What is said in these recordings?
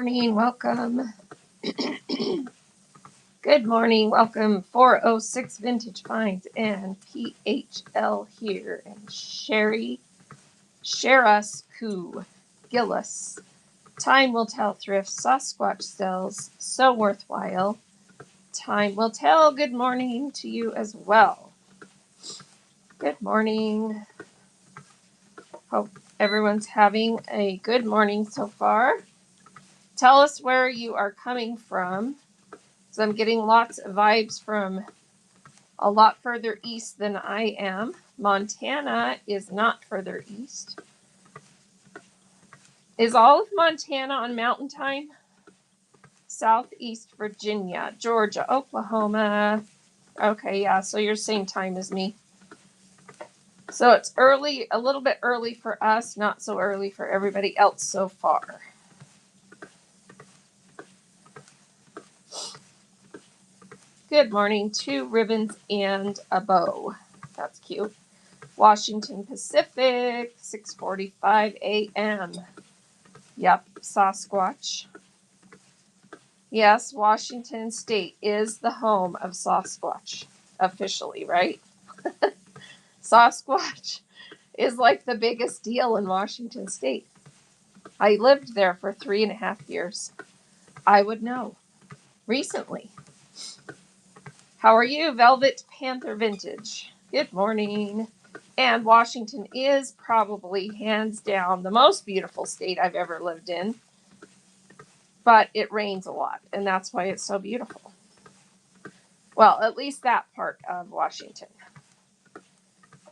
morning. Welcome. Good morning. Welcome. 406 Vintage Finds and PHL here. And Sherry, Share Us Who, Gillis. Time Will Tell Thrift, Sasquatch Sells, So Worthwhile. Time Will Tell. Good morning to you as well. Good morning. Hope everyone's having a good morning so far. Tell us where you are coming from. So I'm getting lots of vibes from a lot further east than I am. Montana is not further east. Is all of Montana on Mountain Time? Southeast Virginia, Georgia, Oklahoma. Okay, yeah, so you're same time as me. So it's early, a little bit early for us, not so early for everybody else so far. Good morning, 2 ribbons and a bow. That's cute. Washington Pacific, 6:45 a.m. Yep, Sasquatch. Yes, Washington State is the home of Sasquatch, officially, right? Sasquatch is like the biggest deal in Washington State. I lived there for 3.5 years. I would know. Recently. How are you, Velvet Panther Vintage? Good morning. And Washington is probably hands down the most beautiful state I've ever lived in. But it rains a lot, and that's why it's so beautiful. Well, at least that part of Washington.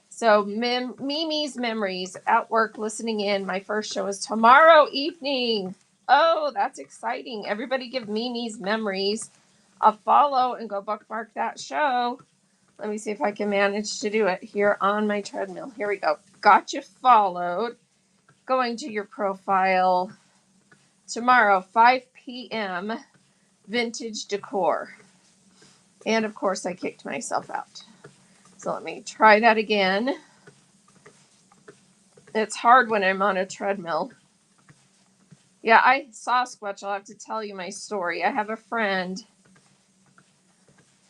So, Mimi's Memories at work listening in. My first show is tomorrow evening. Oh, that's exciting. Everybody give Mimi's Memories a follow and go bookmark that show. Let me see if I can manage to do it here on my treadmill. Here we go. Got you followed. Going to your profile tomorrow, 5 p.m., Vintage Decor. And, of course, I kicked myself out. So let me try that again. It's hard when I'm on a treadmill. Yeah, Sasquatch, I'll have to tell you my story. I have a friend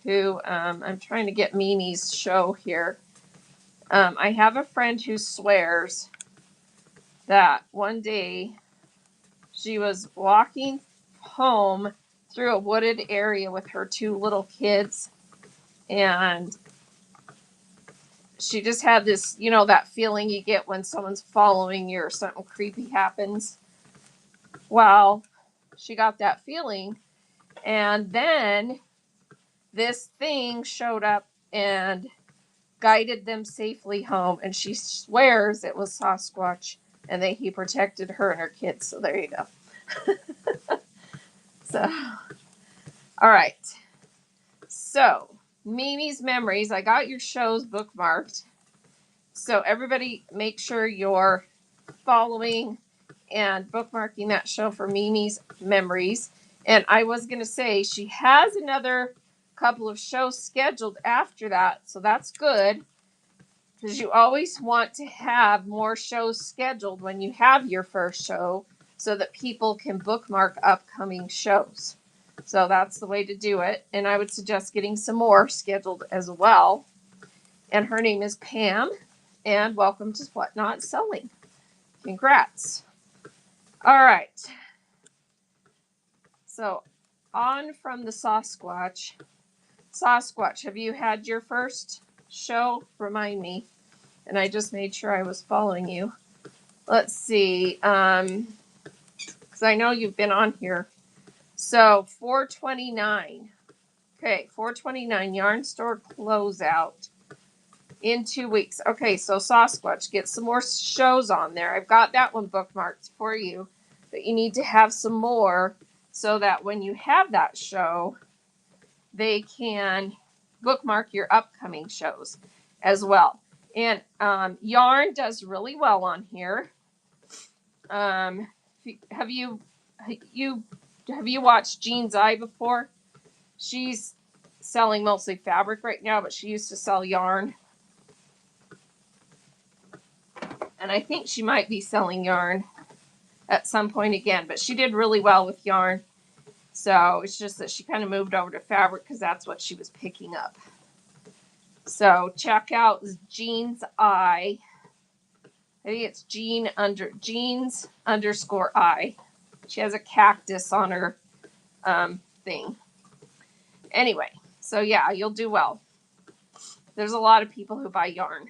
who, I'm trying to get Mimi's show here. I have a friend who swears that one day she was walking home through a wooded area with her 2 little kids, and she just had this, that feeling you get when someone's following you or something creepy happens. Well, she got that feeling, and then this thing showed up and guided them safely home, and she swears it was Sasquatch and that he protected her and her kids. So there you go. So, all right. So, Mimi's Memories. I got your shows bookmarked. So everybody make sure you're following and bookmarking that show for Mimi's Memories. And I was going to say she has another couple of shows scheduled after that. So that's good, because you always want to have more shows scheduled when you have your first show so that people can bookmark upcoming shows. So that's the way to do it. And I would suggest getting some more scheduled as well. And her name is Pam. And welcome to Whatnot Selling. Congrats. All right. So on from the Sasquatch. Sasquatch, have you had your first show? Remind me. And I just made sure I was following you. Let's see. Because I know you've been on here. So 429. Okay, 429 yarn store closeout in 2 weeks. Okay, so Sasquatch, get some more shows on there. I've got that one bookmarked for you, but you need to have some more so that when you have that show, they can bookmark your upcoming shows as well. And yarn does really well on here. Have you watched Jean's Eye before? She's selling mostly fabric right now, but she used to sell yarn. And I think she might be selling yarn at some point again. But she did really well with yarn. So it's just that she kind of moved over to fabric because that's what she was picking up. So check out Jean's Eye. I think it's Jeans _ I. She has a cactus on her thing. Anyway, so yeah, you'll do well. There's a lot of people who buy yarn.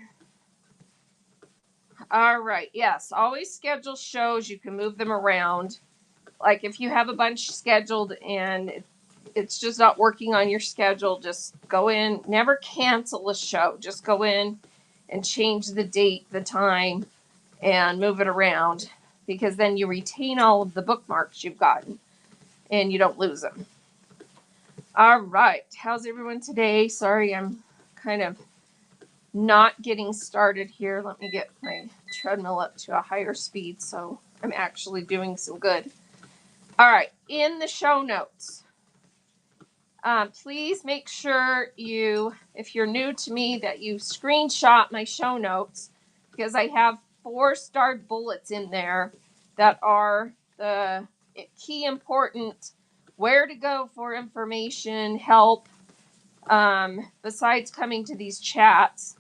All right, yes, always schedule shows. You can move them around. Like if you have a bunch scheduled and it's just not working on your schedule, just go in. Never cancel a show. Just go in and change the date, the time, and move it around, because then you retain all of the bookmarks you've gotten and you don't lose them. All right, how's everyone today? Sorry, I'm kind of not getting started here. Let me get my treadmill up to a higher speed so I'm actually doing some good. All right, in the show notes, please make sure you, if you're new to me, that you screenshot my show notes, because I have 4 starred bullets in there that are the key important where to go for information, help. Besides coming to these chats,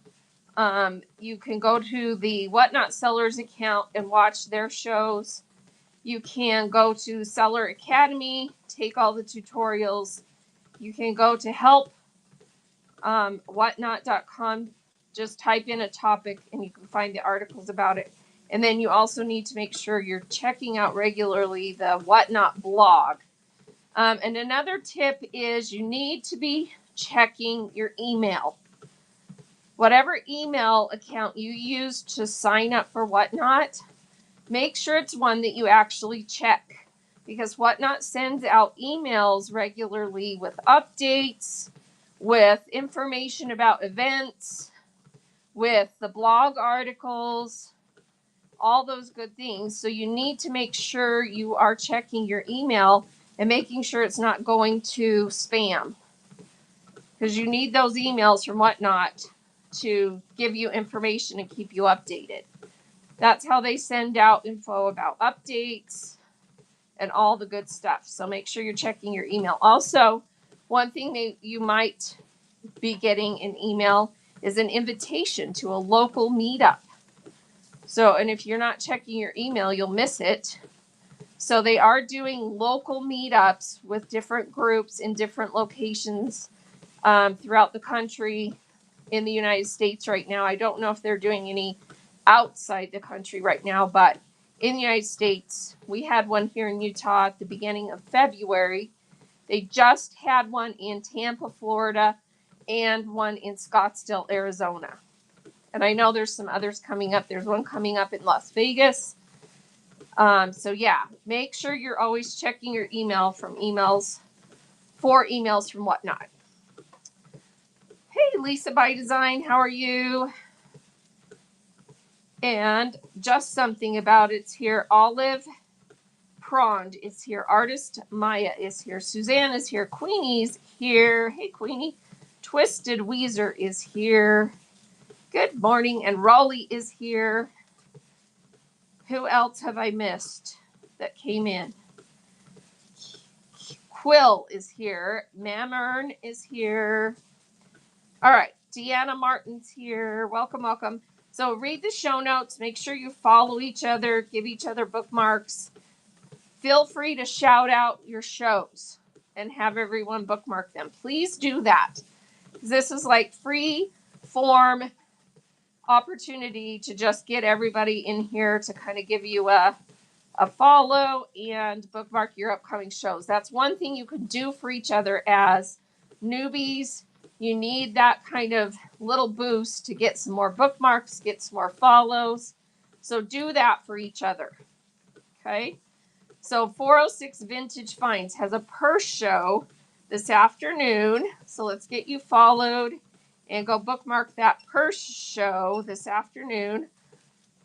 you can go to the Whatnot Sellers account and watch their shows. You can go to Seller Academy, take all the tutorials. You can go to help whatnot.com, just type in a topic and you can find the articles about it. And then you also need to make sure you're checking out regularly the Whatnot blog. And another tip is you need to be checking your email. Whatever email account you use to sign up for Whatnot, make sure it's one that you actually check, because Whatnot sends out emails regularly with updates, with information about events, with the blog articles, all those good things. So you need to make sure you are checking your email and making sure it's not going to spam, because you need those emails from Whatnot to give you information and keep you updated. That's how they send out info about updates and all the good stuff. So make sure you're checking your email. Also, one thing you might be getting an email is an invitation to a local meetup. So, and if you're not checking your email, you'll miss it. So they are doing local meetups with different groups in different locations throughout the country in the United States right now. I don't know if they're doing any outside the country right now, but in the United States, we had one here in Utah at the beginning of February. They just had one in Tampa, Florida, and one in Scottsdale, Arizona. And I know there's some others coming up. There's one coming up in Las Vegas. So yeah, make sure you're always checking your email for emails from Whatnot. Hey, Lisa by Design, how are you? And Just Something About It's here. Olive Prond is here. Artist Maya is here. Suzanne is here. Queenie's here. Hey, Queenie. Twisted Weezer is here. Good morning. And Raleigh is here. Who else have I missed that came in? Quill is here. Mammern is here. All right. Deanna Martin's here. Welcome, welcome. So read the show notes. Make sure you follow each other. Give each other bookmarks. Feel free to shout out your shows and have everyone bookmark them. Please do that. This is like free form opportunity to just get everybody in here to kind of give you a follow and bookmark your upcoming shows. That's one thing you can do for each other as newbies. You need that kind of little boost to get some more bookmarks, get some more follows. So do that for each other. Okay. So 406 Vintage Finds has a purse show this afternoon. So let's get you followed and go bookmark that purse show this afternoon.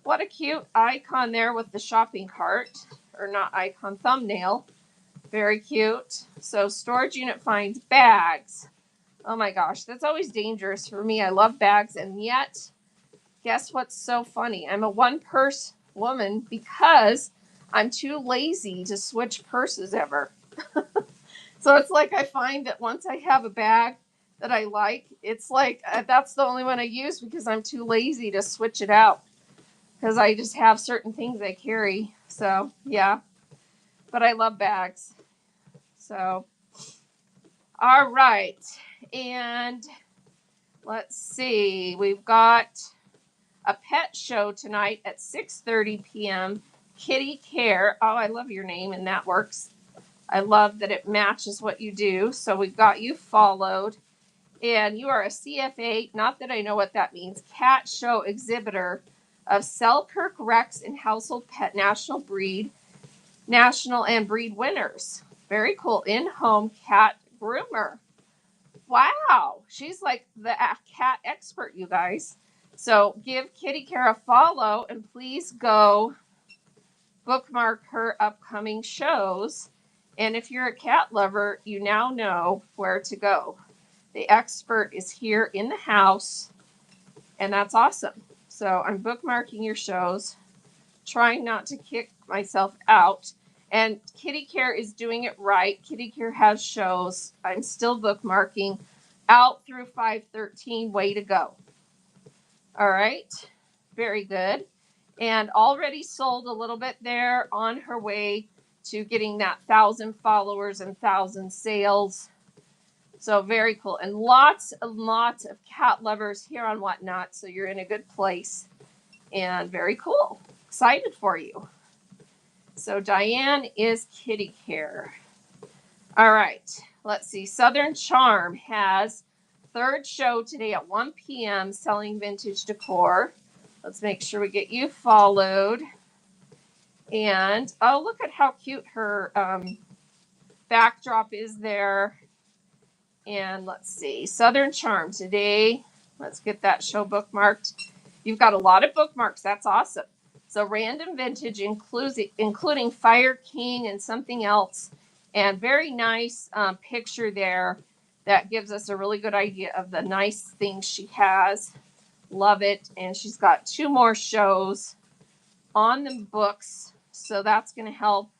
What a cute icon there with the shopping cart, or not icon, thumbnail. Very cute. So Storage Unit finds bags. Oh my gosh, that's always dangerous for me. I love bags, and yet, guess what's so funny? I'm a one purse woman because I'm too lazy to switch purses ever. So it's like I find that once I have a bag that I like, it's like that's the only one I use because I'm too lazy to switch it out because I just have certain things I carry. So, yeah, but I love bags. So, all right. And let's see. We've got a pet show tonight at 6:30 p.m. Kitty Care. Oh, I love your name, and that works. I love that it matches what you do. So we've got you followed. And you are a CFA, not that I know what that means, cat show exhibitor of Selkirk Rex and Household Pet National and breed winners. Very cool. In-home cat groomer. Wow. She's like the cat expert, you guys. So give Kitty Care a follow and please go bookmark her upcoming shows. And if you're a cat lover, you now know where to go. The expert is here in the house, and that's awesome. So I'm bookmarking your shows, trying not to kick myself out. And Kitty Care is doing it right. Kitty Care has shows. I'm still bookmarking out through 513. Way to go. All right. Very good. And already sold a little bit there, on her way to getting that 1,000 followers and 1,000 sales. So very cool. And lots and lots of cat lovers here on Whatnot. So you're in a good place. And very cool. Excited for you. So Diane is Kitty Care. All right. Let's see. Southern Charm has third show today at 1 p.m. selling vintage decor. Let's make sure we get you followed. And oh, look at how cute her backdrop is there. And let's see. Southern Charm today. Let's get that show bookmarked. You've got a lot of bookmarks. That's awesome. So random vintage including Fire King and something else. And very nice picture there that gives us a really good idea of the nice things she has. Love it. And she's got 2 more shows on the books. So that's going to help.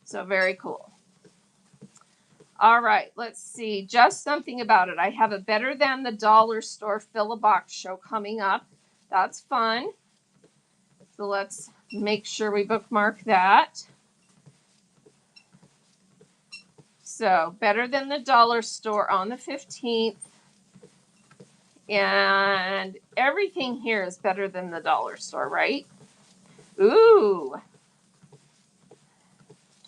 So very cool. All right, let's see. Just something about it. I have a Better Than the Dollar Store Fill-A-Box show coming up. That's fun. So let's make sure we bookmark that. So Better Than the Dollar Store on the 15th. And everything here is better than the dollar store, right? Ooh.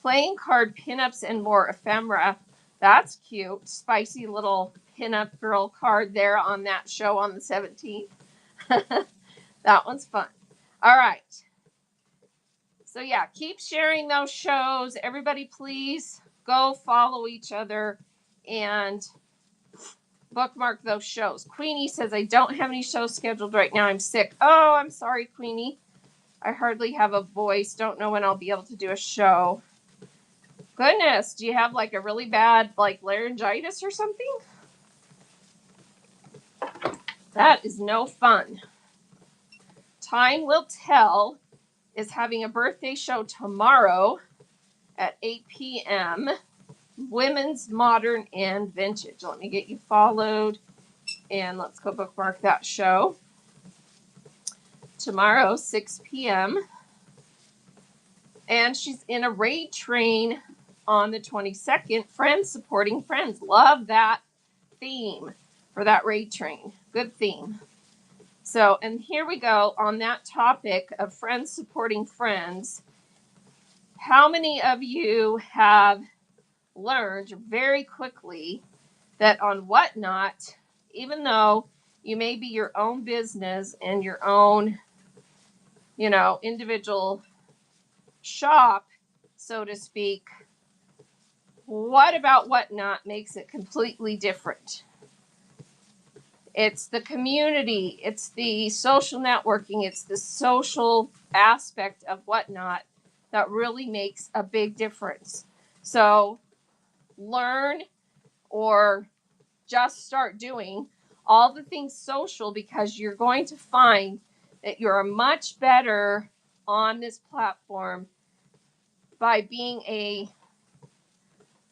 Playing card pinups and more ephemera. That's cute. Spicy little pinup girl card there on that show on the 17th. That one's fun. All right. So yeah, keep sharing those shows. Everybody, please go follow each other and bookmark those shows. Queenie says, I don't have any shows scheduled right now. I'm sick. Oh, I'm sorry, Queenie. I hardly have a voice. Don't know when I'll be able to do a show. Goodness, do you have like a really bad like laryngitis or something? That is no fun. Time Will Tell is having a birthday show tomorrow at 8 p.m. Women's Modern and Vintage. Let me get you followed and let's go bookmark that show. Tomorrow, 6 p.m. And she's in a raid train on the 22nd. Friends supporting friends. Love that theme for that raid train. Good theme. So, and here we go on that topic of friends supporting friends. How many of you have learned very quickly that on Whatnot, even though you may be your own business and your own, individual shop, so to speak, what about Whatnot makes it completely different? It's the community, it's the social networking, it's the social aspect of Whatnot that really makes a big difference. So learn or just start doing all the things social because you're going to find that you're much better on this platform by being a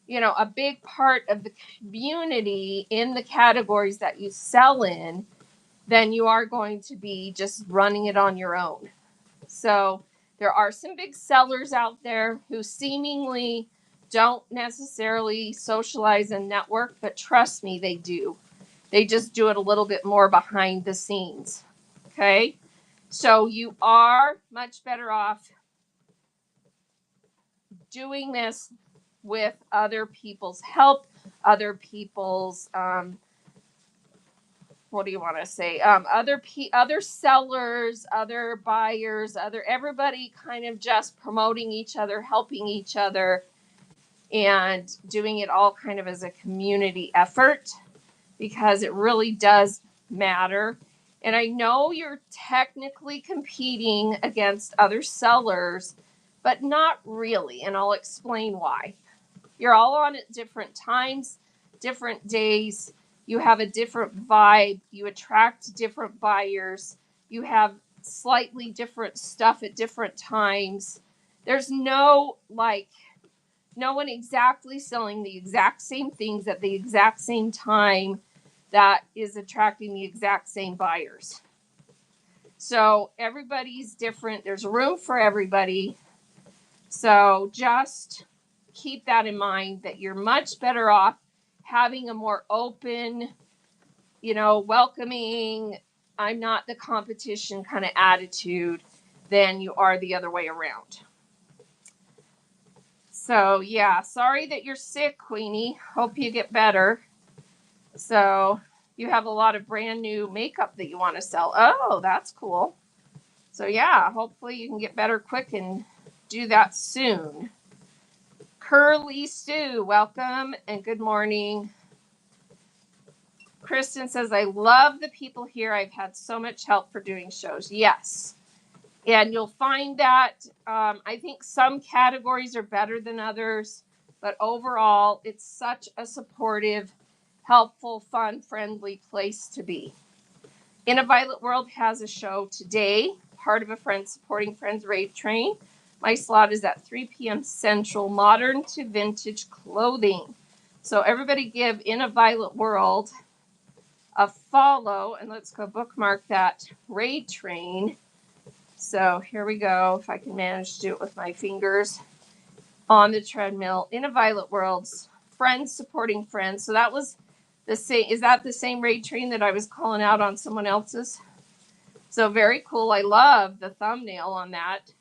a big part of the community in the categories that you sell in, then you are going to be just running it on your own. So there are some big sellers out there who seemingly don't necessarily socialize and network, but trust me, they do. They just do it a little bit more behind the scenes. Okay? So you are much better off doing this with other people's help, other people's what do you want to say? Other sellers, other buyers, everybody kind of just promoting each other, helping each other, and doing it all kind of as a community effort, because it really does matter. And I know you're technically competing against other sellers, but not really, and I'll explain why. You're all on at different times, different days. You have a different vibe. You attract different buyers. You have slightly different stuff at different times. There's no one exactly selling the exact same things at the exact same time that is attracting the exact same buyers. So everybody's different. There's room for everybody. So just keep that in mind, that you're much better off having a more open, welcoming, I'm not the competition kind of attitude than you are the other way around. So yeah, sorry that you're sick, Queenie. Hope you get better. So you have a lot of brand new makeup that you want to sell. Oh, that's cool. So yeah, hopefully you can get better quick and do that soon. Curly Sue, welcome and good morning. Kristen says, I love the people here. I've had so much help for doing shows. Yes. And you'll find that I think some categories are better than others, but overall, it's such a supportive, helpful, fun, friendly place to be. In a Violet World has a show today, part of a Friends Supporting Friends Rave Train. My slot is at 3 p.m. Central, modern to vintage clothing. So everybody give In a Violet World a follow, and let's go bookmark that raid train. So here we go. If I can manage to do it with my fingers on the treadmill. In a Violet World's Friends Supporting Friends. So that was the same. Is that the same raid train that I was calling out on someone else's? So very cool. I love the thumbnail on that.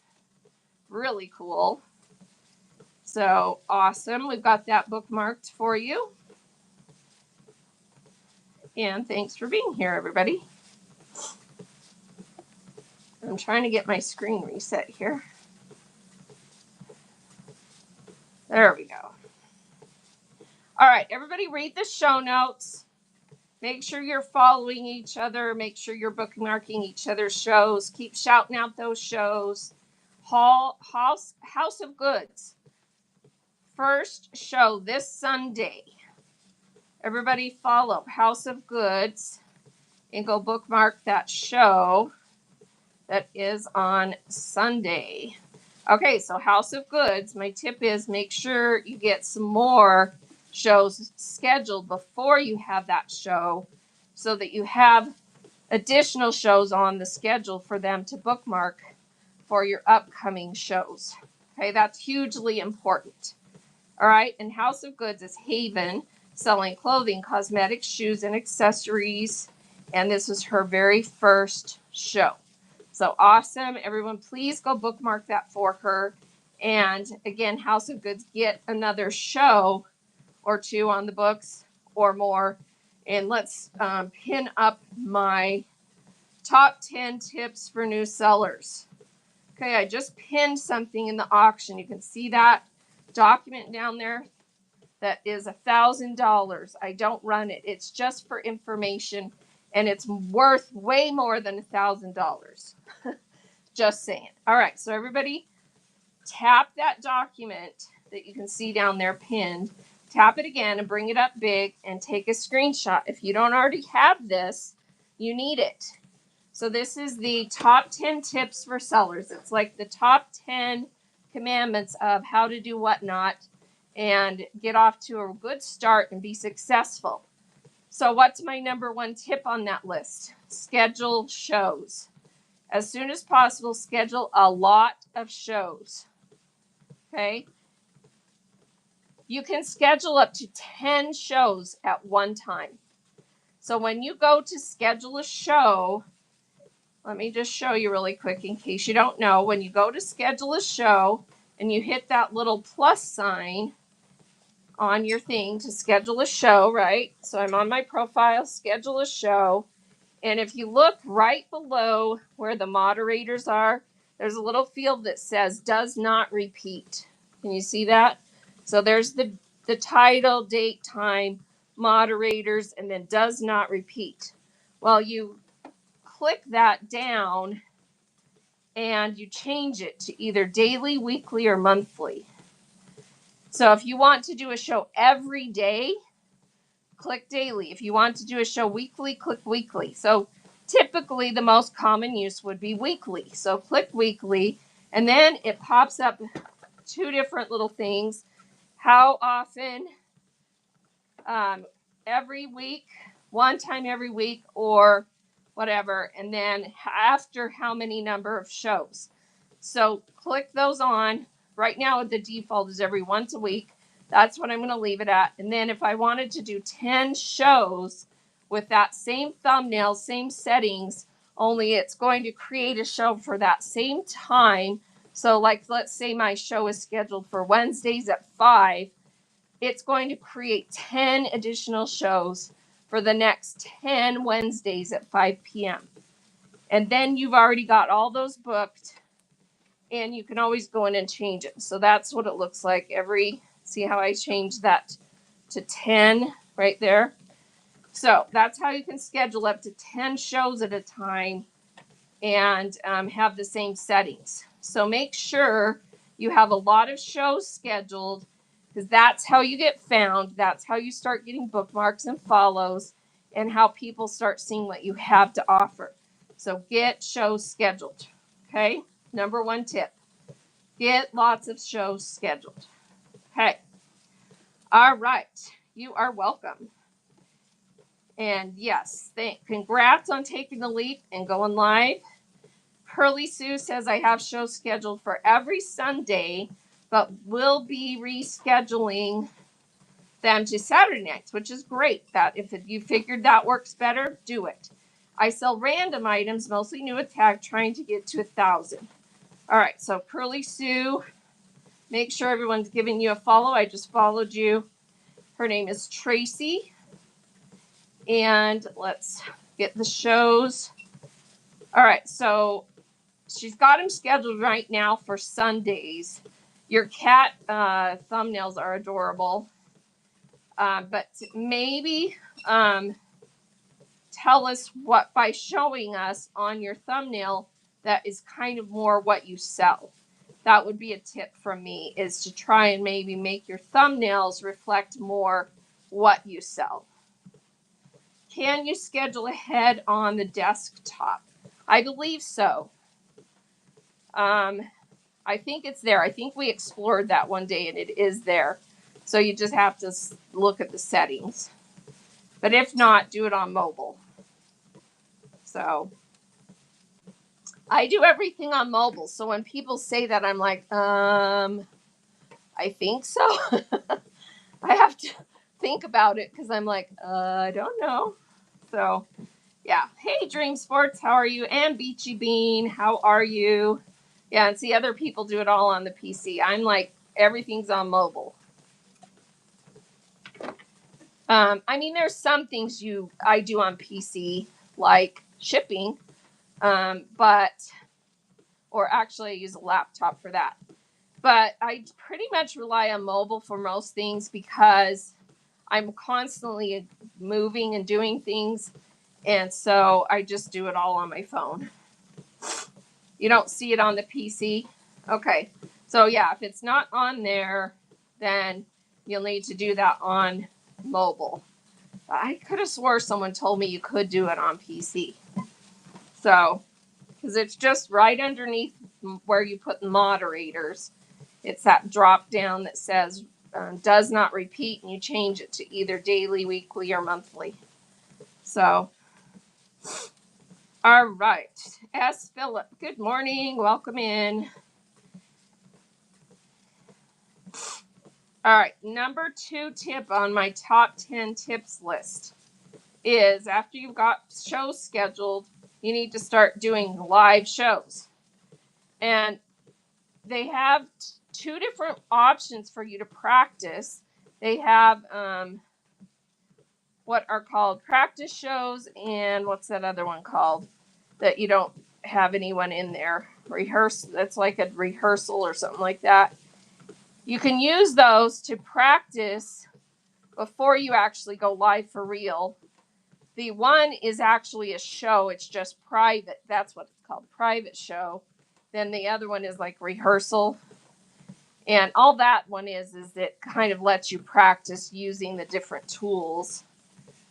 Really cool. So awesome. We've got that bookmarked for you. And thanks for being here, everybody. I'm trying to get my screen reset here. There we go. All right, everybody read the show notes. Make sure you're following each other. Make sure you're bookmarking each other's shows. Keep shouting out those shows. House of Goods. First show this Sunday. Everybody follow House of Goods and go bookmark that show that is on Sunday. Okay, so House of Goods, my tip is make sure you get some more shows scheduled before you have that show so that you have additional shows on the schedule for them to bookmark for your upcoming shows. Okay, that's hugely important. All right, and House of Goods is Haven, selling clothing, cosmetics, shoes, and accessories. And this is her very first show. So awesome. Everyone, please go bookmark that for her. And again, House of Goods, get another show or two on the books or more. And let's pin up my top 10 tips for new sellers. Okay, I just pinned something in the auction. You can see that document down there. That is $1,000. I don't run it. It's just for information, and it's worth way more than $1,000. Just saying. All right, so everybody tap that document that you can see down there pinned. Tap it again and bring it up big and take a screenshot. If you don't already have this, you need it. So this is the top 10 tips for sellers. It's like the top 10 Commandments of how to do whatnot and get off to a good start and be successful. So, what's my number one tip on that list? Schedule shows. As soon as possible, schedule a lot of shows. Okay? You can schedule up to 10 shows at one time. So, when you go to schedule a show, let me just show you really quick in case you don't know. When you go to schedule a show and you hit that little plus sign on your thing to schedule a show, right? So I'm on my profile, schedule a show. And if you look right below where the moderators are, there's a little field that says does not repeat. Can you see that? So there's the title, date, time, moderators, and then does not repeat. Well, you click that down and you change it to either daily, weekly, or monthly. So if you want to do a show every day, click daily. If you want to do a show weekly, click weekly. So typically the most common use would be weekly. So click weekly, and then it pops up two different little things. How often, every week, one time every week, or whatever, and then after how many number of shows. So click those on. Right now the default is every once a week. That's what I'm going to leave it at. And then if I wanted to do 10 shows with that same thumbnail, same settings, only it's going to create a show for that same time. So like, let's say my show is scheduled for Wednesdays at 5. It's going to create 10 additional shows for the next 10 Wednesdays at 5 p.m. And then you've already got all those booked, and you can always go in and change it. So that's what it looks like see how I changed that to 10 right there? So that's how you can schedule up to 10 shows at a time and have the same settings. So make sure you have a lot of shows scheduled, because that's how you get found. That's how you start getting bookmarks and follows, and how people start seeing what you have to offer. So get shows scheduled. Okay? Number one tip. Get lots of shows scheduled. Okay. All right. You are welcome. And yes, congrats on taking the leap and going live. Hurley Sue says, I have shows scheduled for every Sunday, but will be rescheduling them to Saturday nights, which is great. That if you figured that works better, do it. I sell random items, mostly new at tag, trying to get to 1,000. All right, so Curly Sue, make sure everyone's giving you a follow. I just followed you. Her name is Tracy. And let's get the shows. All right, so she's got them scheduled right now for Sundays. Your cat thumbnails are adorable. But maybe tell us what, by showing us on your thumbnail, that is kind of more what you sell. That would be a tip from me, is to try and maybe make your thumbnails reflect more what you sell. Can you schedule ahead on the desktop? I believe so. I think it's there. I think we explored that one day, and it is there. So you just have to look at the settings. But if not, do it on mobile. So I do everything on mobile. So when people say that, I'm like, I think so. I have to think about it, because I'm like, I don't know. So yeah. Hey, Dream Sports, how are you? And Beachy Bean, how are you? Yeah, and see, other people do it all on the PC. I'm like, everything's on mobile. I mean, there's some things I do on PC, like shipping, or actually I use a laptop for that. But I pretty much rely on mobile for most things, because I'm constantly moving and doing things. And so I just do it all on my phone. You don't see it on the PC? Okay. So yeah, if it's not on there, then you'll need to do that on mobile. I could have swore someone told me you could do it on PC. So, because it's just right underneath where you put moderators. It's that drop down that says does not repeat, and you change it to either daily, weekly, or monthly. So, all right. S. Philip, good morning. Welcome in. All right. Number 2 tip on my top 10 tips list is after you've got shows scheduled, you need to start doing live shows. And they have 2 different options for you to practice. They have what are called practice shows, and what's that other one called that you don't have anyone in there? That's like a rehearsal or something like that. You can use those to practice before you actually go live for real. The one is actually a show, it's just private. That's what it's called, private show. Then the other one is like rehearsal. And all that one is it kind of lets you practice using the different tools.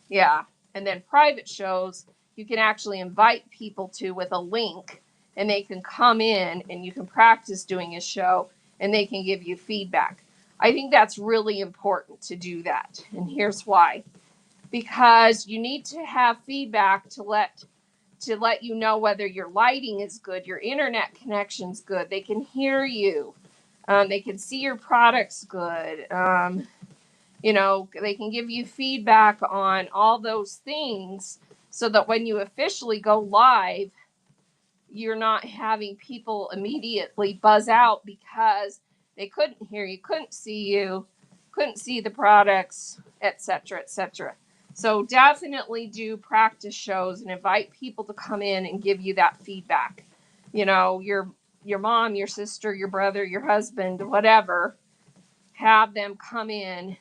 Yeah. And then private shows, you can actually invite people to with a link, and they can come in and you can practice doing a show and they can give you feedback. I think that's really important to do that. And here's why. Because you need to have feedback to let you know whether your lighting is good, your internet connection's good, they can hear you, they can see your products good. They can give you feedback on all those things so that when you officially go live, you're not having people immediately buzz out because they couldn't hear you, couldn't see the products, etc., etc. So definitely do practice shows and invite people to come in and give you that feedback. Your mom, your sister, your brother, your husband, whatever, have them come in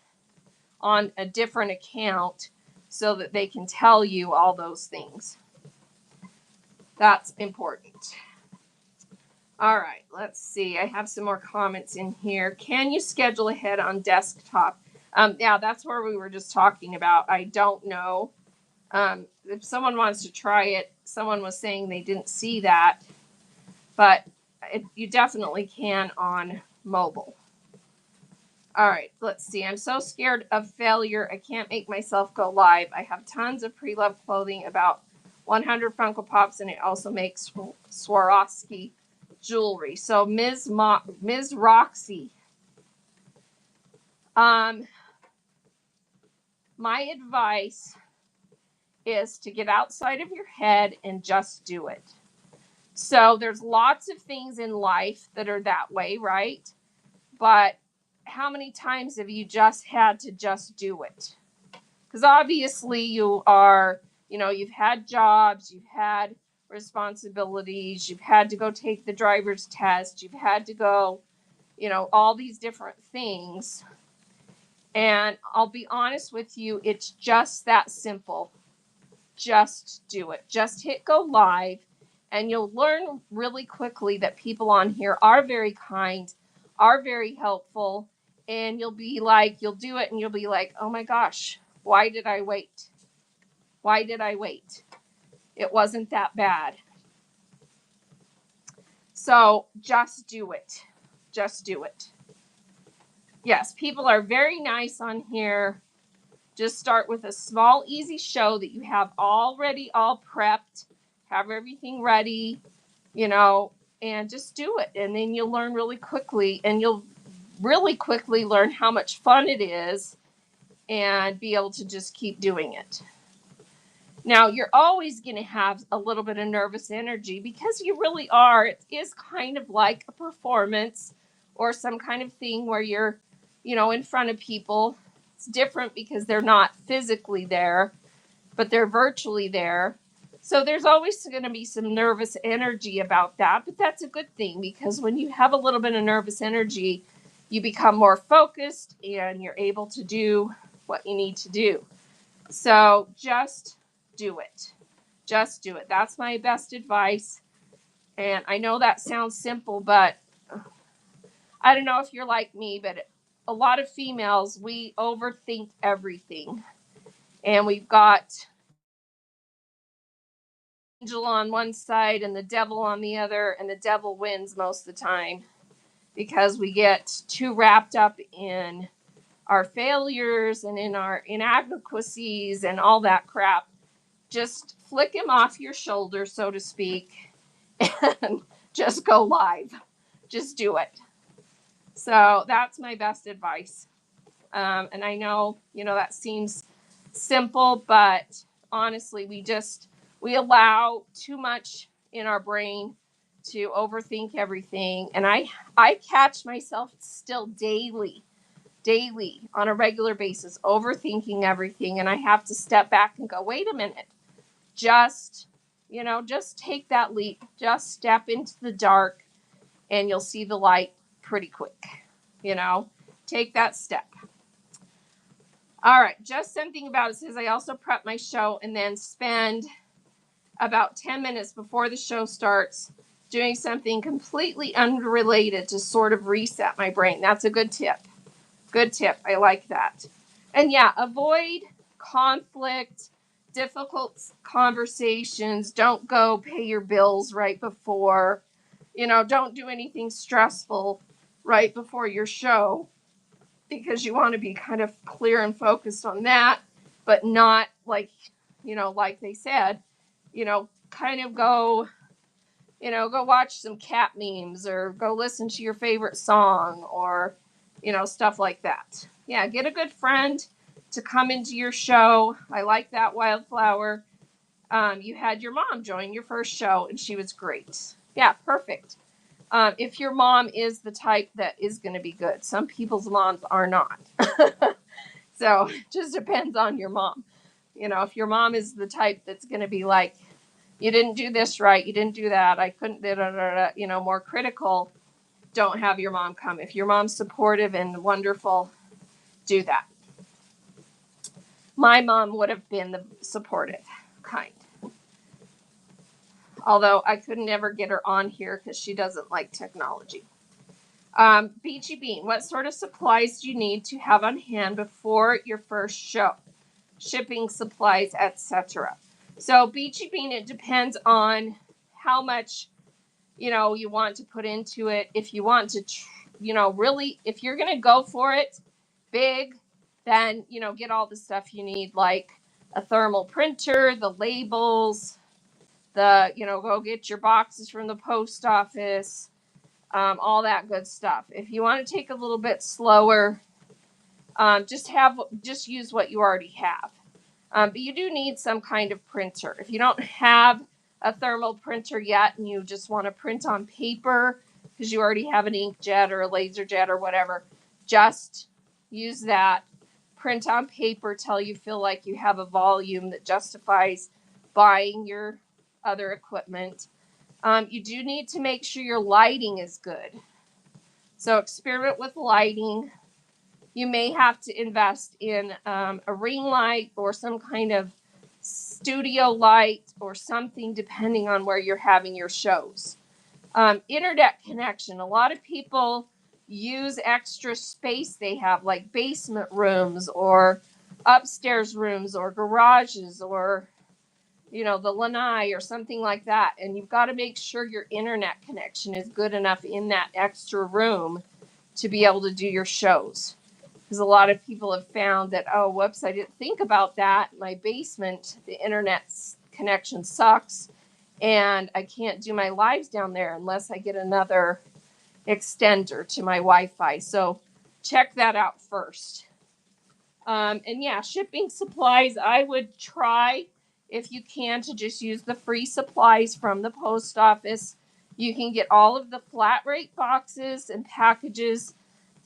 on a different account so that they can tell you all those things. That's important. All right, let's see. I have some more comments in here. Can you schedule ahead on desktop? Yeah, that's where we were just talking about. I don't know. If someone wants to try it, someone was saying they didn't see that, but you definitely can on mobile. All right, let's see. I'm so scared of failure. I can't make myself go live. I have tons of pre-loved clothing, about 100 Funko Pops, and it also makes Swarovski jewelry. So Ms. Roxy, my advice is to get outside of your head and just do it. So there's lots of things in life that are that way, right? But how many times have you just had to just do it? Because obviously you've had jobs, you've had responsibilities, you've had to go take the driver's test, you've had to go, all these different things. And I'll be honest with you, it's just that simple. Just do it. Just hit go live, and you'll learn really quickly that people on here are very kind, are very helpful, and you'll do it and you'll be like, oh my gosh, why did I wait? Why did I wait? It wasn't that bad. So just do it. Just do it. Yes, people are very nice on here. Just start with a small, easy show that you have already all prepped, have everything ready, and just do it. And then you'll learn really quickly, and you'll really quickly learn how much fun it is and be able to just keep doing it. Now, you're always going to have a little bit of nervous energy because you really are. It is kind of like a performance or some kind of thing where you're, in front of people. It's different because they're not physically there, but they're virtually there. So there's always going to be some nervous energy about that, but that's a good thing because when you have a little bit of nervous energy, you become more focused and you're able to do what you need to do. So just do it. Just do it. That's my best advice. And I know that sounds simple, but I don't know if you're like me, but a lot of females, we overthink everything. And we've got angel on one side and the devil on the other, and the devil wins most of the time. because we get too wrapped up in our failures and in our inadequacies and all that crap. Just flick him off your shoulder, so to speak, and just go live. Just do it. So that's my best advice. And I know, that seems simple, but honestly, we allow too much in our brain to overthink everything. And I catch myself still daily on a regular basis, overthinking everything. And I have to step back and go, wait a minute, just, just take that leap, just step into the dark and you'll see the light pretty quick, take that step. All right, just something about it says I also prep my show and then spend about 10 minutes before the show starts doing something completely unrelated to sort of reset my brain. That's a good tip. Good tip. I like that. And yeah, avoid conflict, difficult conversations. Don't go pay your bills right before, don't do anything stressful right before your show, because you want to be kind of clear and focused on that, but not like, like they said, kind of go, go watch some cat memes or go listen to your favorite song or, stuff like that. Yeah, get a good friend to come into your show. I like that, Wildflower. You had your mom join your first show and she was great. Yeah, perfect. If your mom is the type that is going to be good, some people's moms are not. So it just depends on your mom. If your mom is the type that's going to be like, you didn't do this right, you didn't do that, I couldn't, more critical, don't have your mom come. If your mom's supportive and wonderful, do that. My mom would have been the supportive kind. Although I could never get her on here because she doesn't like technology. Beachy Bean, what sort of supplies do you need to have on hand before your first show? Shipping supplies, etc. So Beachy Bean, it depends on how much, you want to put into it. If you want to, really, if you're going to go for it big, then, get all the stuff you need, like a thermal printer, the labels, go get your boxes from the post office, all that good stuff. If you want to take a little bit slower, just use what you already have. But you do need some kind of printer. If you don't have a thermal printer yet and you just want to print on paper because you already have an inkjet or a laser jet or whatever, just use that. Print on paper till you feel like you have a volume that justifies buying your other equipment. You do need to make sure your lighting is good. So experiment with lighting. You may have to invest in a ring light or some kind of studio light or something, depending on where you're having your shows. Internet connection. A lot of people use extra space they have, like basement rooms or upstairs rooms or garages or, the lanai or something like that. And you've got to make sure your internet connection is good enough in that extra room to be able to do your shows. Because a lot of people have found that, oh, whoops, I didn't think about that. My basement, the internet connection sucks, and I can't do my lives down there unless I get another extender to my Wi-Fi. So check that out first. And yeah, shipping supplies, I would try, if you can, to just use the free supplies from the post office. You can get all of the flat rate boxes and packages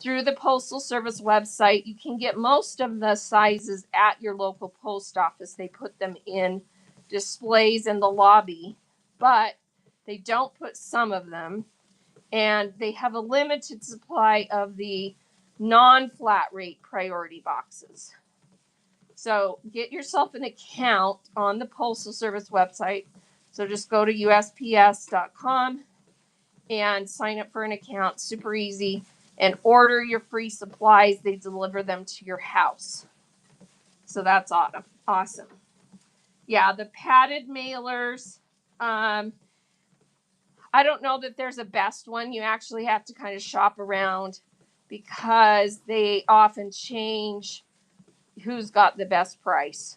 through the Postal Service website. You can get most of the sizes at your local post office. They put them in displays in the lobby, but they don't put some of them. And they have a limited supply of the non-flat rate priority boxes. So get yourself an account on the Postal Service website. So just go to USPS.com and sign up for an account. Super easy. And order your free supplies. They deliver them to your house. So that's awesome. Yeah, the padded mailers. I don't know that there's a best one. You actually have to kind of shop around because they often change who's got the best price.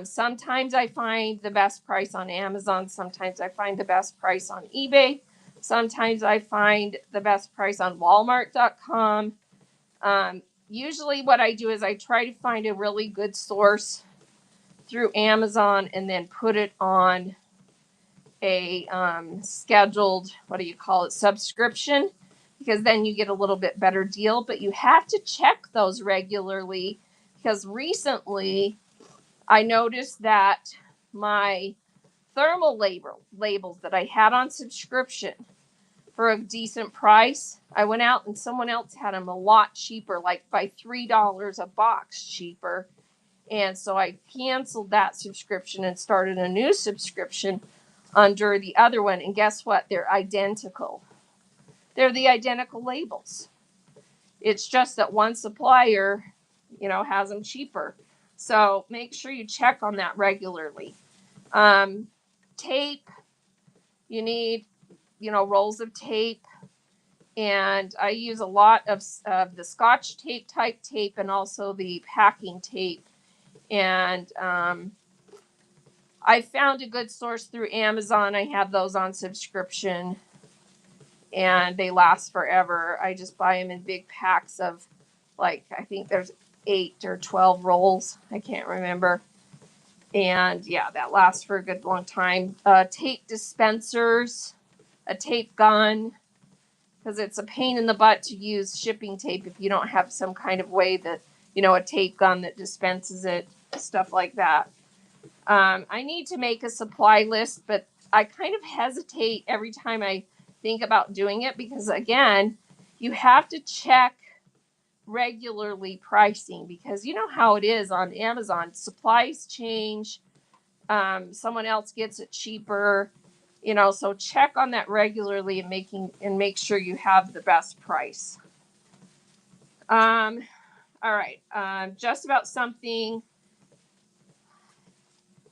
Sometimes I find the best price on Amazon. Sometimes I find the best price on eBay. Sometimes I find the best price on Walmart.com. Usually, what I do is I try to find a really good source through Amazon and then put it on a scheduled, what do you call it, subscription, because then you get a little bit better deal. But you have to check those regularly because recently I noticed that my thermal labels that I had on subscription for a decent price, I went out and someone else had them a lot cheaper, like by $3 a box cheaper. And so I canceled that subscription and started a new subscription under the other one. And guess what? They're identical. They're the identical labels. It's just that one supplier, has them cheaper. So make sure you check on that regularly. Tape, you need, rolls of tape. And I use a lot of the Scotch tape type tape and also the packing tape. And I found a good source through Amazon. I have those on subscription and they last forever. I just buy them in big packs of I think there's 8 or 12 rolls. I can't remember. And yeah, that lasts for a good long time. Tape dispensers, a tape gun, because it's a pain in the butt to use shipping tape if you don't have some kind of way that, a tape gun that dispenses it, stuff like that. I need to make a supply list, but I kind of hesitate every time I think about doing it because, again, you have to check regularly pricing because you know how it is on Amazon. Supplies change. Someone else gets it cheaper, so check on that regularly and make sure you have the best price. All right. Just about something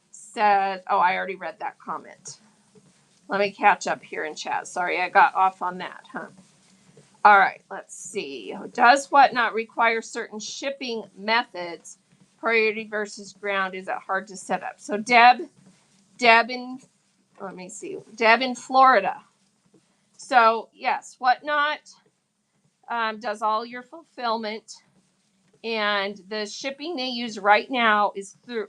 says, oh, I already read that comment. Let me catch up here in chat. Sorry, I got off on that, huh? All right, let's see. Does Whatnot require certain shipping methods? Priority versus ground, is it hard to set up? So Deb in, let me see, Deb in Florida. So yes, Whatnot does all your fulfillment, and the shipping they use right now is through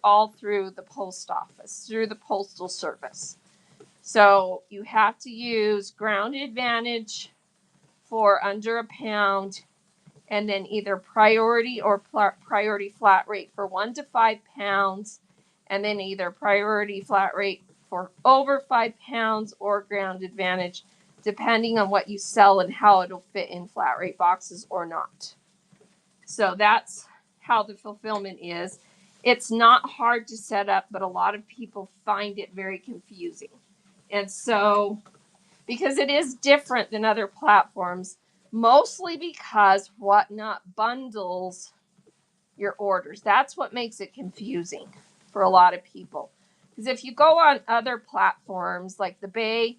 the post office, through the postal service. So you have to use Ground Advantage for under a pound, and then either priority or priority flat rate for 1 to 5 pounds, and then either priority flat rate for over 5 pounds or Ground Advantage, depending on what you sell and how it'll fit in flat rate boxes or not. So that's how the fulfillment is. It's not hard to set up, but a lot of people find it very confusing. And so, because it is different than other platforms, mostly because Whatnot bundles your orders. That's what makes it confusing for a lot of people. Because if you go on other platforms like the Bay,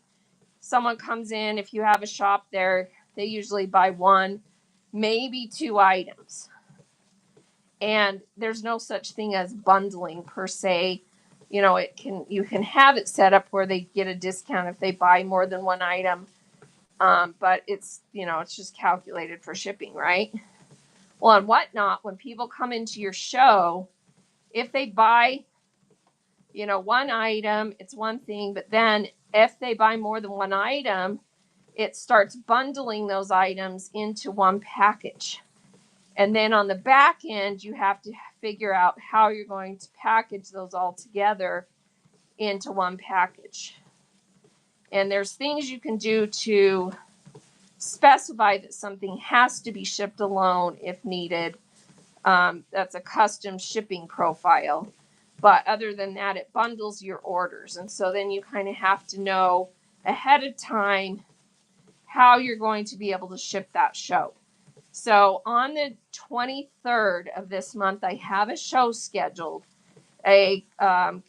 someone comes in, if you have a shop there, they usually buy 1, maybe 2 items. And there's no such thing as bundling per se. You can have it set up where they get a discount if they buy more than 1 item. But it's just calculated for shipping, right? Well, on Whatnot, when people come into your show, if they buy, 1 item, it's one thing. But then if they buy more than 1 item, it starts bundling those items into one package. And then on the back end, you have to figure out how you're going to package those all together into one package. And there's things you can do to specify that something has to be shipped alone if needed. That's a custom shipping profile. But other than that, it bundles your orders. And so then you kind of have to know ahead of time how you're going to be able to ship that show. So on the 23rd of this month, I have a show scheduled, a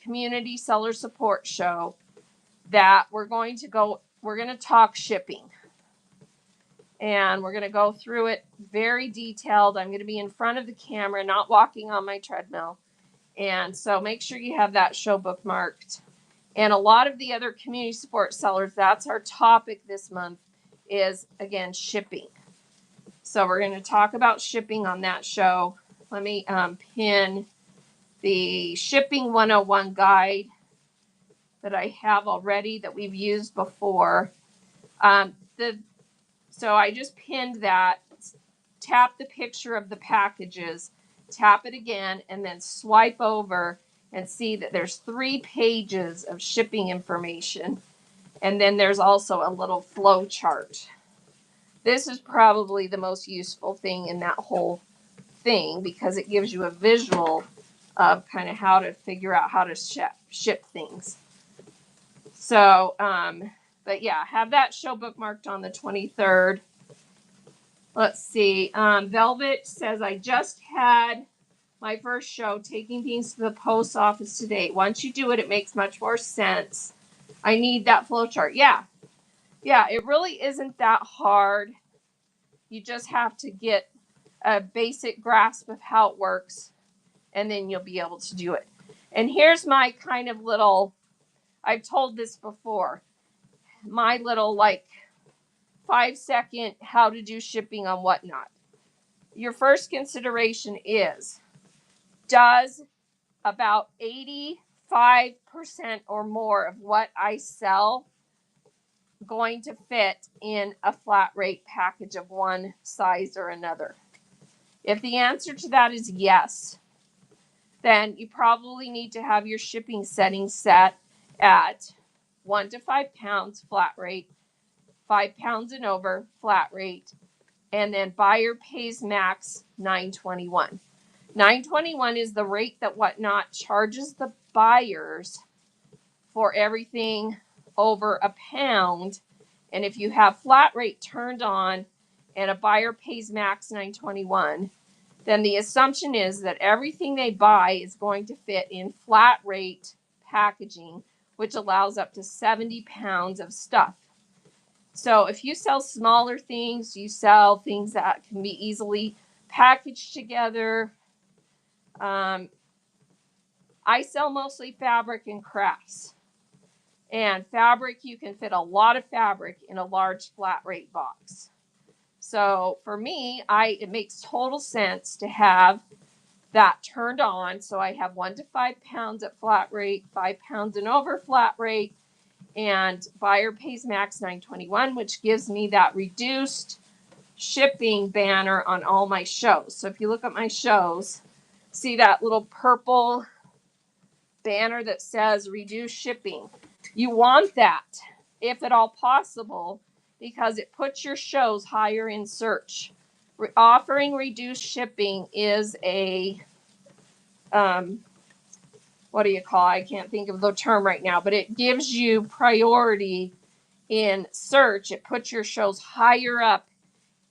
community seller support show that we're going to go we're going to talk shipping. And we're going to go through it very detailed. I'm going to be in front of the camera, not walking on my treadmill. And so make sure you have that show bookmarked. And a lot of the other community support sellers, that's our topic this month, is again shipping. So we're going to talk about shipping on that show. Let me pin the Shipping 101 guide that I have already that we've used before. So I just pinned that. Tap the picture of the packages, tap it again, and then swipe over and see that there's 3 pages of shipping information. And then there's also a little flow chart. This is probably the most useful thing in that whole thing because it gives you a visual of kind of how to figure out how to ship things. So, but yeah, have that show bookmarked on the 23rd. Let's see. Velvet says, I just had my first show taking things to the post office today. Once you do it, it makes much more sense. I need that flow chart. Yeah, it really isn't that hard. You just have to get a basic grasp of how it works, and then you'll be able to do it. And here's my kind of little, I've told this before, my little 5-second how to do shipping on Whatnot. Your first consideration is, does about 85% or more of what I sell going to fit in a flat rate package of one size or another? If the answer to that is yes, then you probably need to have your shipping settings set at 1 to 5 pounds flat rate, 5 pounds and over flat rate, and then buyer pays max $9.21. $9.21 is the rate that Whatnot charges the buyers for everything over a pound. And if you have flat rate turned on and a buyer pays max $9.21, then the assumption is that everything they buy is going to fit in flat rate packaging, which allows up to 70 pounds of stuff. So if you sell smaller things, you sell things that can be easily packaged together. I sell mostly fabric and crafts. And fabric, you can fit a lot of fabric in a large flat rate box. So for me, it makes total sense to have that turned on. So I have 1 to 5 pounds at flat rate, 5 pounds and over flat rate, and buyer pays max $9.21, which gives me that reduced shipping banner on all my shows. So if you look at my shows, see that little purple banner that says reduced shipping. You want that, if at all possible, because it puts your shows higher in search. Offering reduced shipping is a what do you call? I can't think of the term right now, but it gives you priority in search. It puts your shows higher up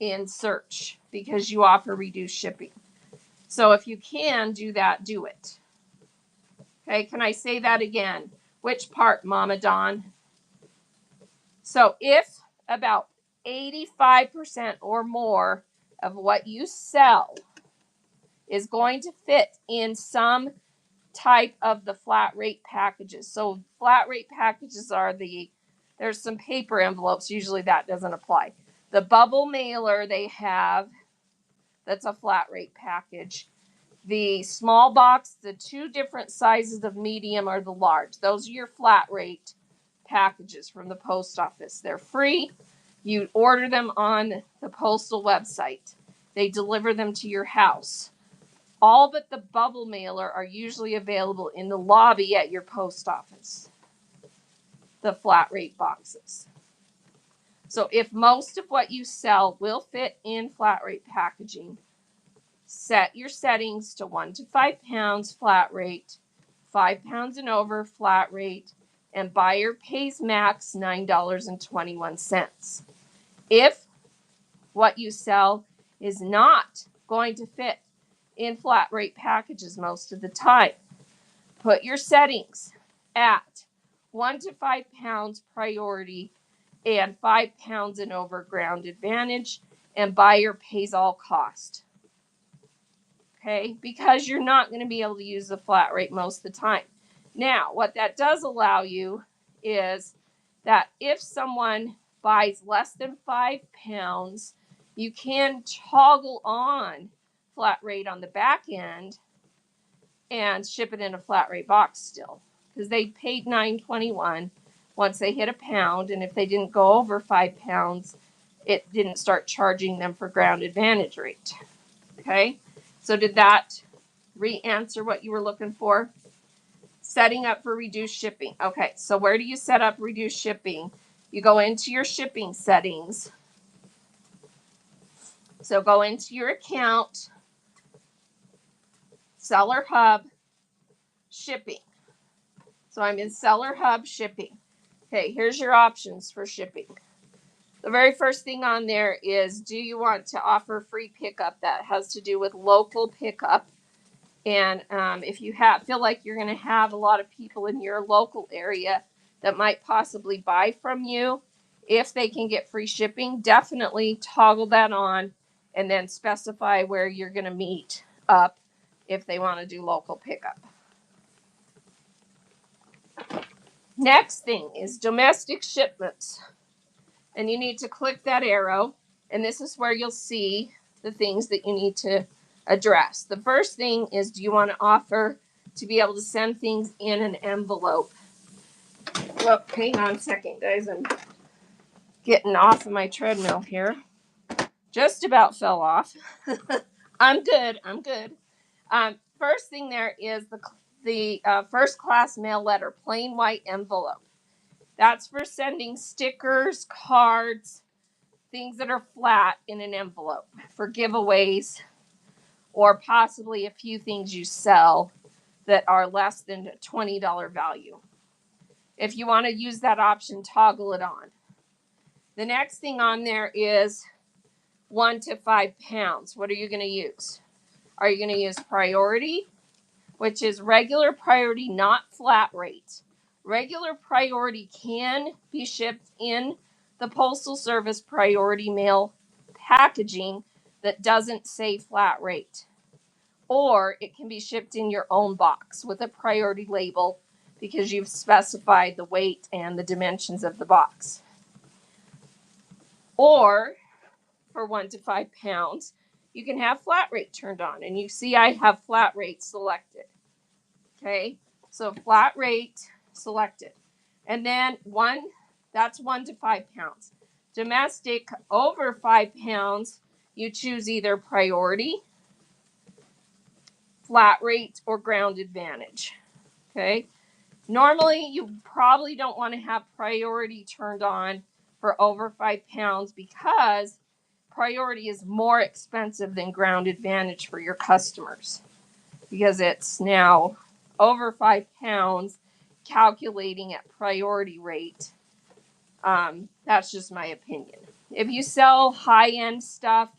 in search because you offer reduced shipping. So if you can do that, do it. Okay, can I say that again? Which part, Mama Dawn? So if about 85% or more of what you sell is going to fit in some type of the flat rate packages. So flat rate packages are there's some paper envelopes. Usually that doesn't apply. The bubble mailer they have, that's a flat rate package. The small box, the 2 different sizes of medium or the large. Those are your flat rate packages from the post office. They're free. You order them on the postal website. They deliver them to your house. All but the bubble mailer are usually available in the lobby at your post office, the flat rate boxes. So if most of what you sell will fit in flat rate packaging, set your settings to 1 to 5 pounds flat rate, 5 pounds and over flat rate, and buyer pays max $9.21. If what you sell is not going to fit in flat rate packages most of the time, put your settings at 1 to 5 pounds priority and 5 pounds and over ground advantage, and buyer pays all cost. Okay, because you're not going to be able to use the flat rate most of the time. Now, what that does allow you is that if someone buys less than 5 pounds, you can toggle on flat rate on the back end and ship it in a flat rate box still, because they paid $9.21 once they hit a pound, and if they didn't go over 5 pounds, it didn't start charging them for ground advantage rate. Okay, so did that re-answer what you were looking for? Setting up for reduced shipping. Okay, so where do you set up reduced shipping? You go into your shipping settings. So go into your account, Seller Hub, shipping. So I'm in Seller Hub shipping. Okay, here's your options for shipping. The very first thing on there is, do you want to offer free pickup? That has to do with local pickup. And if you feel like you're going to have a lot of people in your local area that might possibly buy from you, if they can get free shipping, definitely toggle that on and then specify where you're going to meet up if they want to do local pickup. Next thing is domestic shipments. And you need to click that arrow, and this is where you'll see the things that you need to address. The first thing is, do you want to offer to be able to send things in an envelope? Well, hang on a second, guys. I'm getting off of my treadmill here. Just about fell off. I'm good. First thing there is the first class mail letter, plain white envelope. That's for sending stickers, cards, things that are flat in an envelope for giveaways, or possibly a few things you sell that are less than a $20 value. If you want to use that option, toggle it on. The next thing on there is 1 to 5 pounds. What are you going to use? Are you going to use priority, which is regular priority, not flat rate? Regular priority can be shipped in the Postal Service priority mail packaging that doesn't say flat rate. Or it can be shipped in your own box with a priority label because you've specified the weight and the dimensions of the box. Or for 1 to 5 pounds, you can have flat rate turned on. And you see I have flat rate selected. Okay, so flat rate selected. And then that's 1 to 5 pounds. Domestic over 5 pounds, you choose either priority, flat rate, or ground advantage. Okay, normally you probably don't want to have priority turned on for over 5 pounds because priority is more expensive than ground advantage for your customers, because it's now over 5 pounds calculating at priority rate. That's just my opinion. If you sell high-end stuff,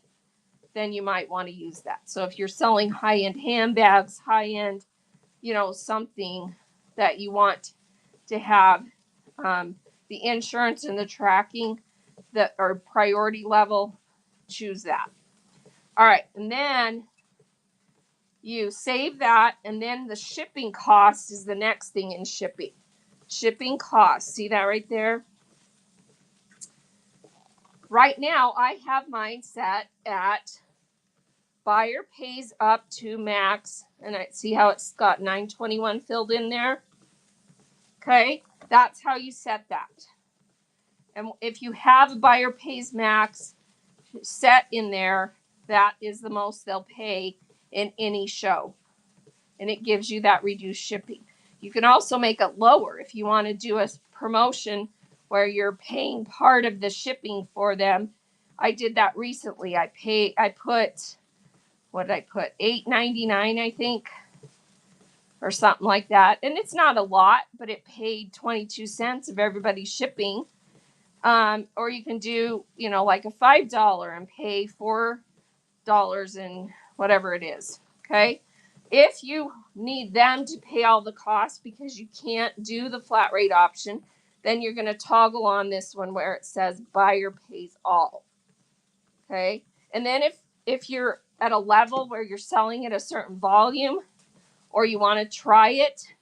then you might want to use that. So if you're selling high-end handbags, high-end, something that you want to have the insurance and the tracking that are priority level, choose that. All right, and then you save that, and then the shipping cost is the next thing in shipping. Shipping cost, see that right there? Right now, I have mine set at buyer pays up to max, and I see how it's got $9.21 filled in there. Okay, that's how you set that. And if you have a buyer pays max set in there, that is the most they'll pay in any show. And it gives you that reduced shipping. You can also make it lower if you want to do a promotion where you're paying part of the shipping for them. I did that recently. I put, what did I put? $8.99, I think, or something like that. And it's not a lot, but it paid 22 cents of everybody's shipping. Or you can do, like a $5 and pay $4 and whatever it is. Okay. If you need them to pay all the costs because you can't do the flat rate option, then you're going to toggle on this one where it says buyer pays all. Okay. And then if you're at a level where you're selling at a certain volume or you want to try it,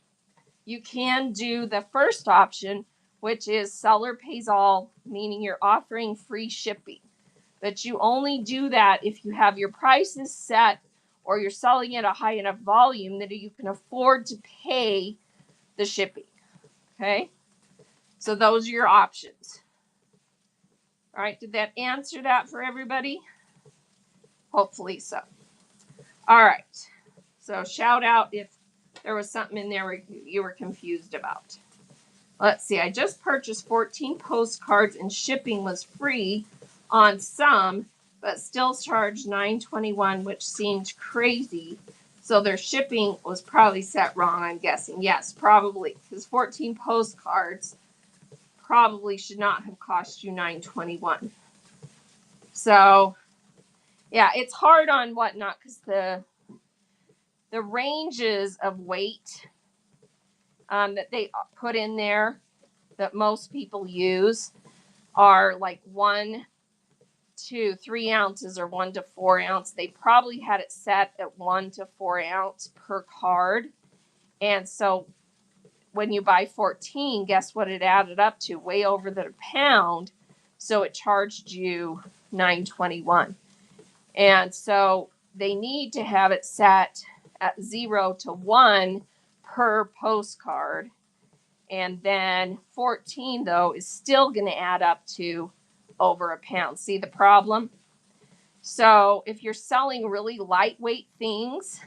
you can do the first option, which is seller pays all, meaning you're offering free shipping. But you only do that if you have your prices set or you're selling at a high enough volume that you can afford to pay the shipping. Okay. So those are your options. All right. Did that answer that for everybody? Hopefully so. All right. So shout out if there was something in there where you were confused about. Let's see. I just purchased 14 postcards and shipping was free on some, but still charged $9.21, which seemed crazy. So their shipping was probably set wrong, I'm guessing. Yes, probably. Because 14 postcards probably should not have cost you $9.21. So yeah, it's hard on Whatnot because the ranges of weight that they put in there that most people use are like 1 to 3 ounces or 1 to 4 ounce. They probably had it set at 1 to 4 ounce per card. And so when you buy 14, guess what it added up to? Way over the pound. So it charged you $9.21. And so they need to have it set at 0 to 1 per postcard. And then 14, though, is still going to add up to over a pound. See the problem? So if you're selling really lightweight things,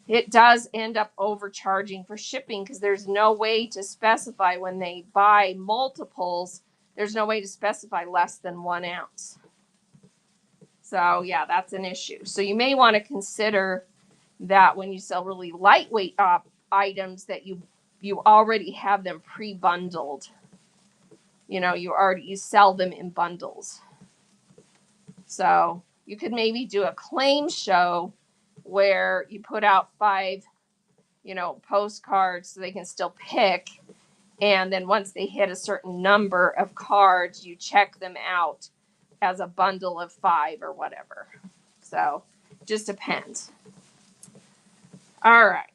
it does end up overcharging for shipping because there's no way to specify when they buy multiples. There's no way to specify less than 1 ounce. So yeah, that's an issue. So you may want to consider that when you sell really lightweight items that you already have them pre-bundled. You know, you sell them in bundles. So you could maybe do a claim show where you put out 5, postcards so they can still pick. And then once they hit a certain number of cards, you check them out as a bundle of 5 or whatever. So just depends. All right.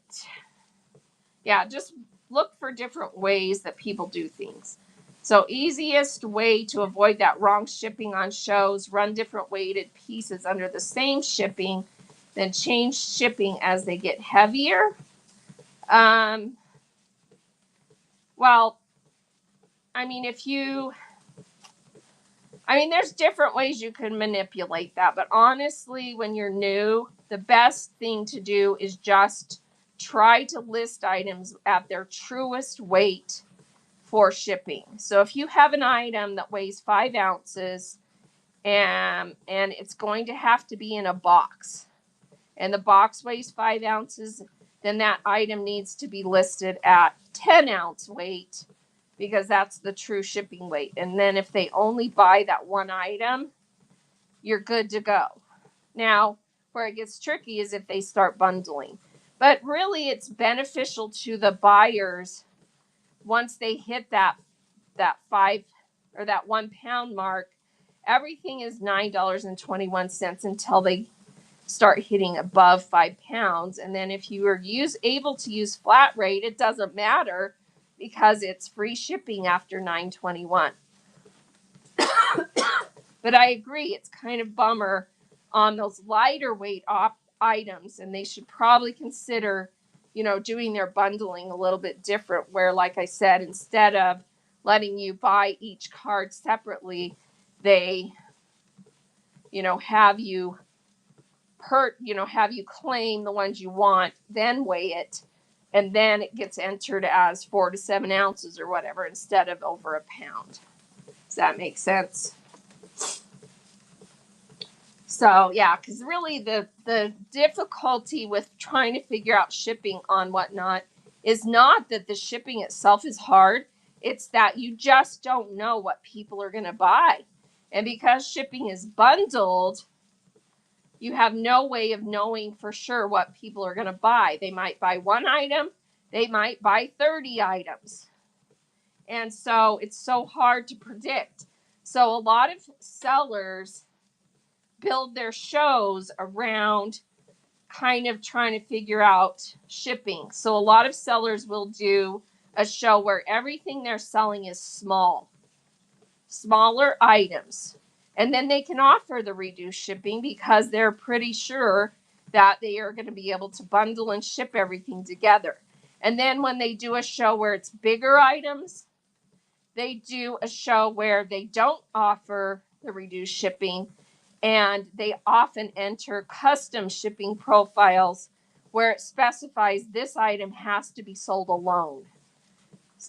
Yeah, just look for different ways that people do things. So easiest way to avoid that wrong shipping on shows, run different weighted pieces under the same shipping, then change shipping as they get heavier. Well, there's different ways you can manipulate that, but honestly, when you're new, the best thing to do is just try to list items at their truest weight for shipping. So if you have an item that weighs 5 ounces and it's going to have to be in a box, and the box weighs 5 ounces, then that item needs to be listed at 10 ounce weight because that's the true shipping weight. And then if they only buy that one item, you're good to go. Now, where it gets tricky is if they start bundling. But really, it's beneficial to the buyers once they hit that 5 or that 1 pound mark. Everything is $9.21 until they start hitting above 5 pounds. And then if you are able to use flat rate, it doesn't matter because it's free shipping after $9.21. But I agree, it's kind of bummer on those lighter weight items, and they should probably consider, doing their bundling a little bit different, where, like I said, instead of letting you buy each card separately, they, have you claim the ones you want, then weigh it, and then it gets entered as 4 to 7 ounces or whatever instead of over a pound. Does that make sense? So yeah, because really the difficulty with trying to figure out shipping on Whatnot is not that the shipping itself is hard. It's that you just don't know what people are going to buy. And because shipping is bundled, you have no way of knowing for sure what people are going to buy. They might buy one item. They might buy 30 items. And so it's so hard to predict. So a lot of sellers build their shows around kind of trying to figure out shipping. So a lot of sellers will do a show where everything they're selling is smaller items. And then they can offer the reduced shipping because they're pretty sure that they are going to be able to bundle and ship everything together. And then when they do a show where it's bigger items, they do a show where they don't offer the reduced shipping, and they often enter custom shipping profiles where it specifies this item has to be sold alone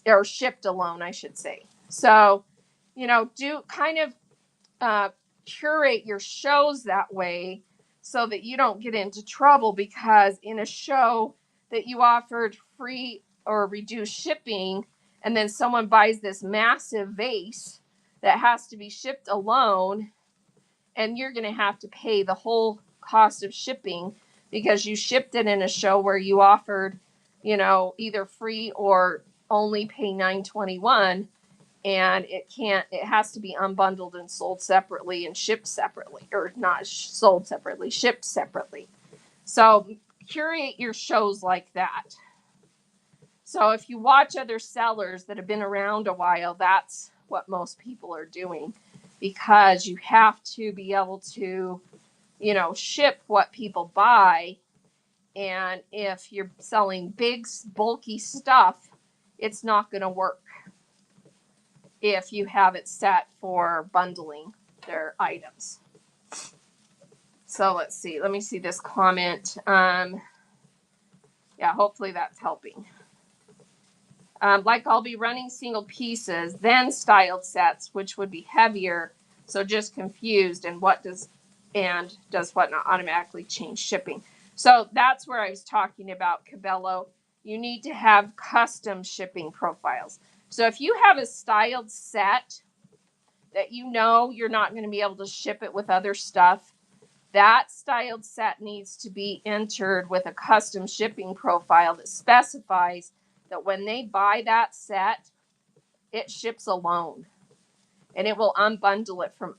or shipped alone, I should say. So, do kind of curate your shows that way so that you don't get into trouble, because in a show that you offered free or reduced shipping, and then someone buys this massive vase that has to be shipped alone, and you're going to have to pay the whole cost of shipping because you shipped it in a show where you offered, either free or only pay $9.21, and it has to be unbundled and sold separately and shipped separately, or not sold separately, shipped separately. So curate your shows like that. So if you watch other sellers that have been around a while, that's what most people are doing, because you have to be able to, ship what people buy. And if you're selling big, bulky stuff, it's not going to work if you have it set for bundling their items. So let's see. Let me see this comment. Yeah, hopefully that's helping. Like I'll be running single pieces, then styled sets, which would be heavier. So just confused, and does what not automatically change shipping? So that's where I was talking about, Cabello. You need to have custom shipping profiles. So if you have a styled set that you're not going to be able to ship it with other stuff, that styled set needs to be entered with a custom shipping profile that specifies that when they buy that set, it ships alone, and it will unbundle it from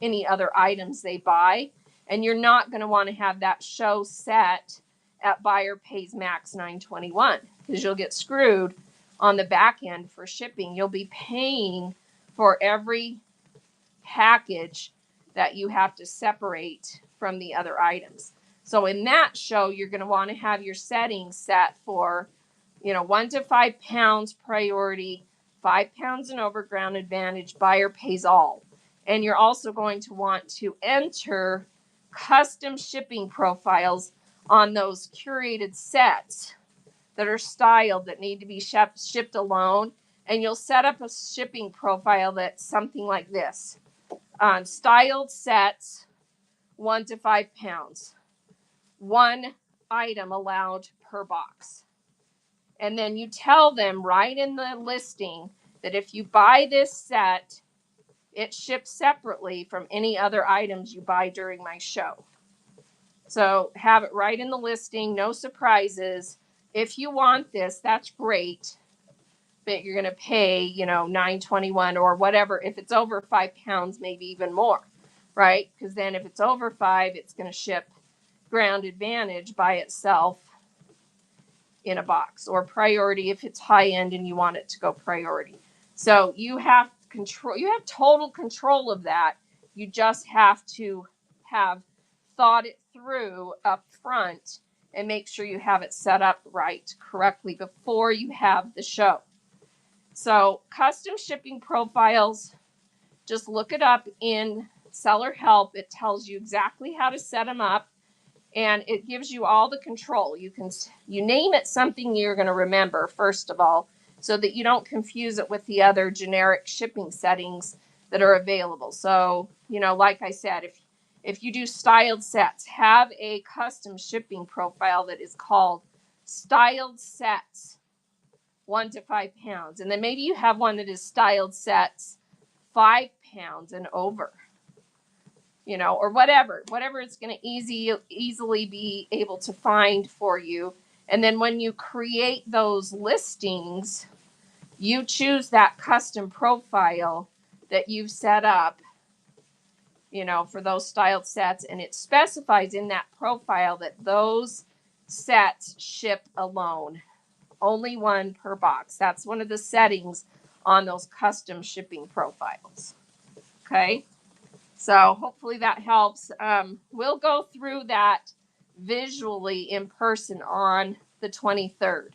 any other items they buy. And you're not going to want to have that show set at buyer pays max $9.21, because you'll get screwed on the back end for shipping. You'll be paying for every package that you have to separate from the other items. So in that show, you're going to want to have your settings set for 1 to 5 pounds priority, 5 pounds and over ground advantage, buyer pays all. And you're also going to want to enter custom shipping profiles on those curated sets that are styled that need to be shipped alone. And you'll set up a shipping profile that's something like this. Styled sets, 1 to 5 pounds. 1 item allowed per box. And then you tell them right in the listing that if you buy this set, it ships separately from any other items you buy during my show. So have it right in the listing, no surprises. If you want this, that's great, but you're going to pay, $9.21 or whatever. If it's over 5 pounds, maybe even more, right? Because then if it's over 5, it's going to ship Ground Advantage by itself in a box, or priority if it's high end and you want it to go priority. So you have total control of that. You just have to have thought it through up front and make sure you have it set up correctly before you have the show. So custom shipping profiles, just look it up in Seller Help. It tells you exactly how to set them up, and it gives you all the control. You name it something you're going to remember, first of all, so that you don't confuse it with the other generic shipping settings that are available. So, like I said, if you do styled sets, have a custom shipping profile that is called styled sets, 1 to 5 pounds. And then maybe you have one that is styled sets 5 pounds and over, or whatever it's going to easily be able to find for you. And then when you create those listings, you choose that custom profile that you've set up, for those styled sets, and it specifies in that profile that those sets ship alone, only one per box. That's one of the settings on those custom shipping profiles. Okay, so hopefully that helps. We'll go through that visually in person on the 23rd.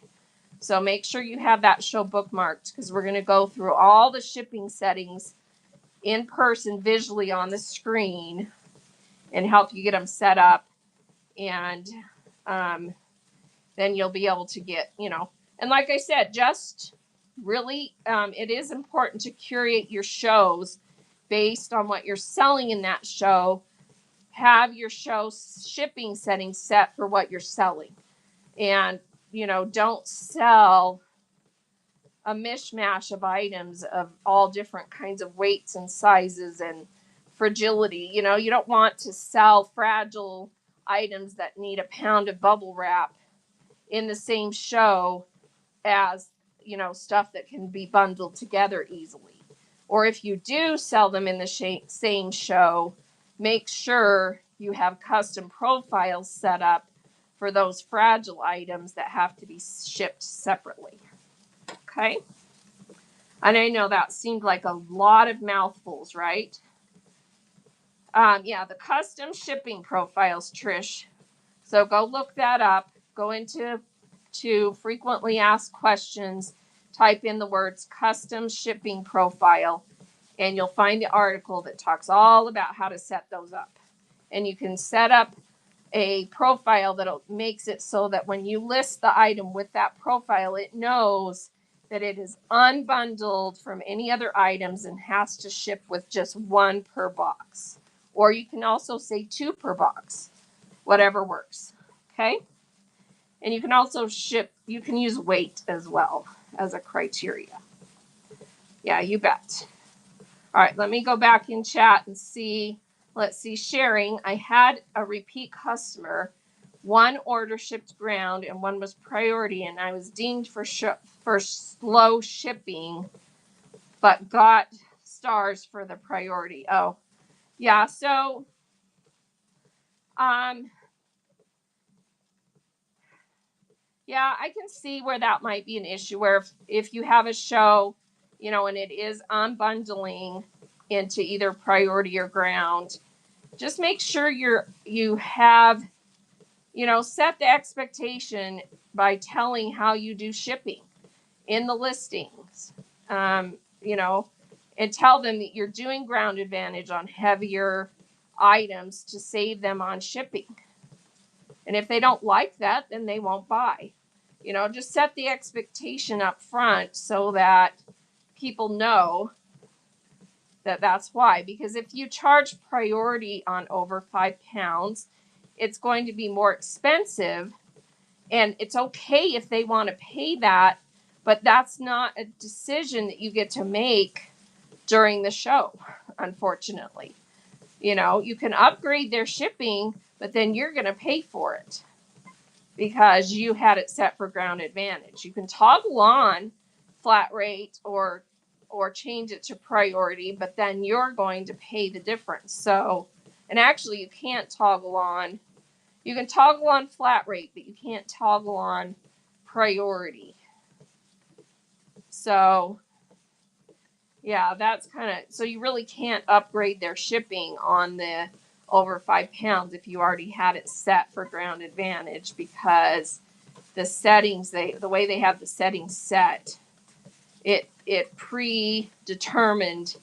So make sure you have that show bookmarked, because we're going to go through all the shipping settings in person visually on the screen and help you get them set up. And then you'll be able to get, and like I said, just really, it is important to curate your shows based on what you're selling in that show. Have your show shipping settings set for what you're selling. And, don't sell a mishmash of items of all different kinds of weights and sizes and fragility. You don't want to sell fragile items that need a pound of bubble wrap in the same show as, stuff that can be bundled together easily. Or if you do sell them in the same show, make sure you have custom profiles set up for those fragile items that have to be shipped separately. Okay? And I know that seemed like a lot of mouthfuls, right? Yeah, the custom shipping profiles, Trish. So go look that up. Go into frequently asked questions, type in the words custom shipping profile, and you'll find the article that talks all about how to set those up. And you can set up a profile that makes it so that when you list the item with that profile, it knows that it is unbundled from any other items and has to ship with just one per box. Or you can also say 2 per box, whatever works. Okay? And you can also you can use weight as well as a criteria. Yeah, you bet. All right, let me go back in chat and see. Let's see, sharing. I had a repeat customer. One order shipped ground and one was priority, and I was deemed for slow shipping, but got stars for the priority. Oh, yeah. So, yeah, I can see where that might be an issue. Where if you have a show, and it is unbundling into either priority or ground, just make sure you have, set the expectation by telling how you do shipping in the listings, and tell them that you're doing ground advantage on heavier items to save them on shipping. And if they don't like that, then they won't buy. Just set the expectation up front so that people know that that's why. Because if you charge priority on over 5 pounds, it's going to be more expensive. And it's okay if they want to pay that, but that's not a decision that you get to make during the show, unfortunately. You can upgrade their shipping, but then you're going to pay for it because you had it set for ground advantage. You can toggle on flat rate or change it to priority, but then you're going to pay the difference. So, and actually you can't toggle on. You can toggle on flat rate, but you can't toggle on priority. So, yeah, that's so you really can't upgrade their shipping on the over 5 pounds if you already had it set for ground advantage, because the settings, the way they have the settings set, it predetermined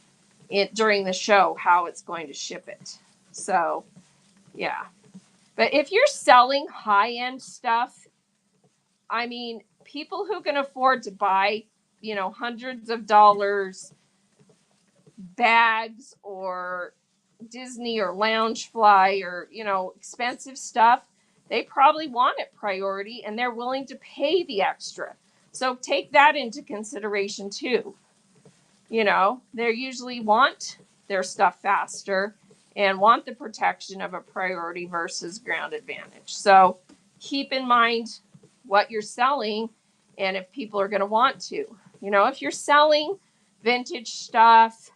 it during the show how it's going to ship it. So, yeah. But if you're selling high-end stuff, I mean, people who can afford to buy, hundreds of dollars bags or Disney or Loungefly or, expensive stuff, they probably want it priority and they're willing to pay the extra. So take that into consideration too. They usually want their stuff faster and want the protection of a priority versus ground advantage. So keep in mind what you're selling and if people are going to want to. You know, if you're selling vintage stuff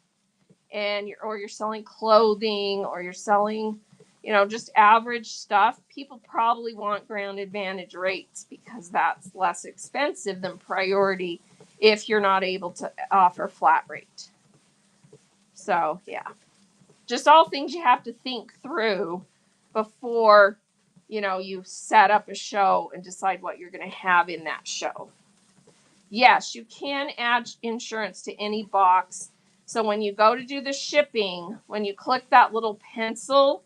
and you're selling clothing or you're selling, you know, just average stuff, people probably want Ground Advantage rates because that's less expensive than Priority if you're not able to offer flat rate. So, yeah. Just all things you have to think through before, you know, you set up a show and decide what you're going to have in that show. Yes, you can add insurance to any box. So when you go to do the shipping, when you click that little pencil,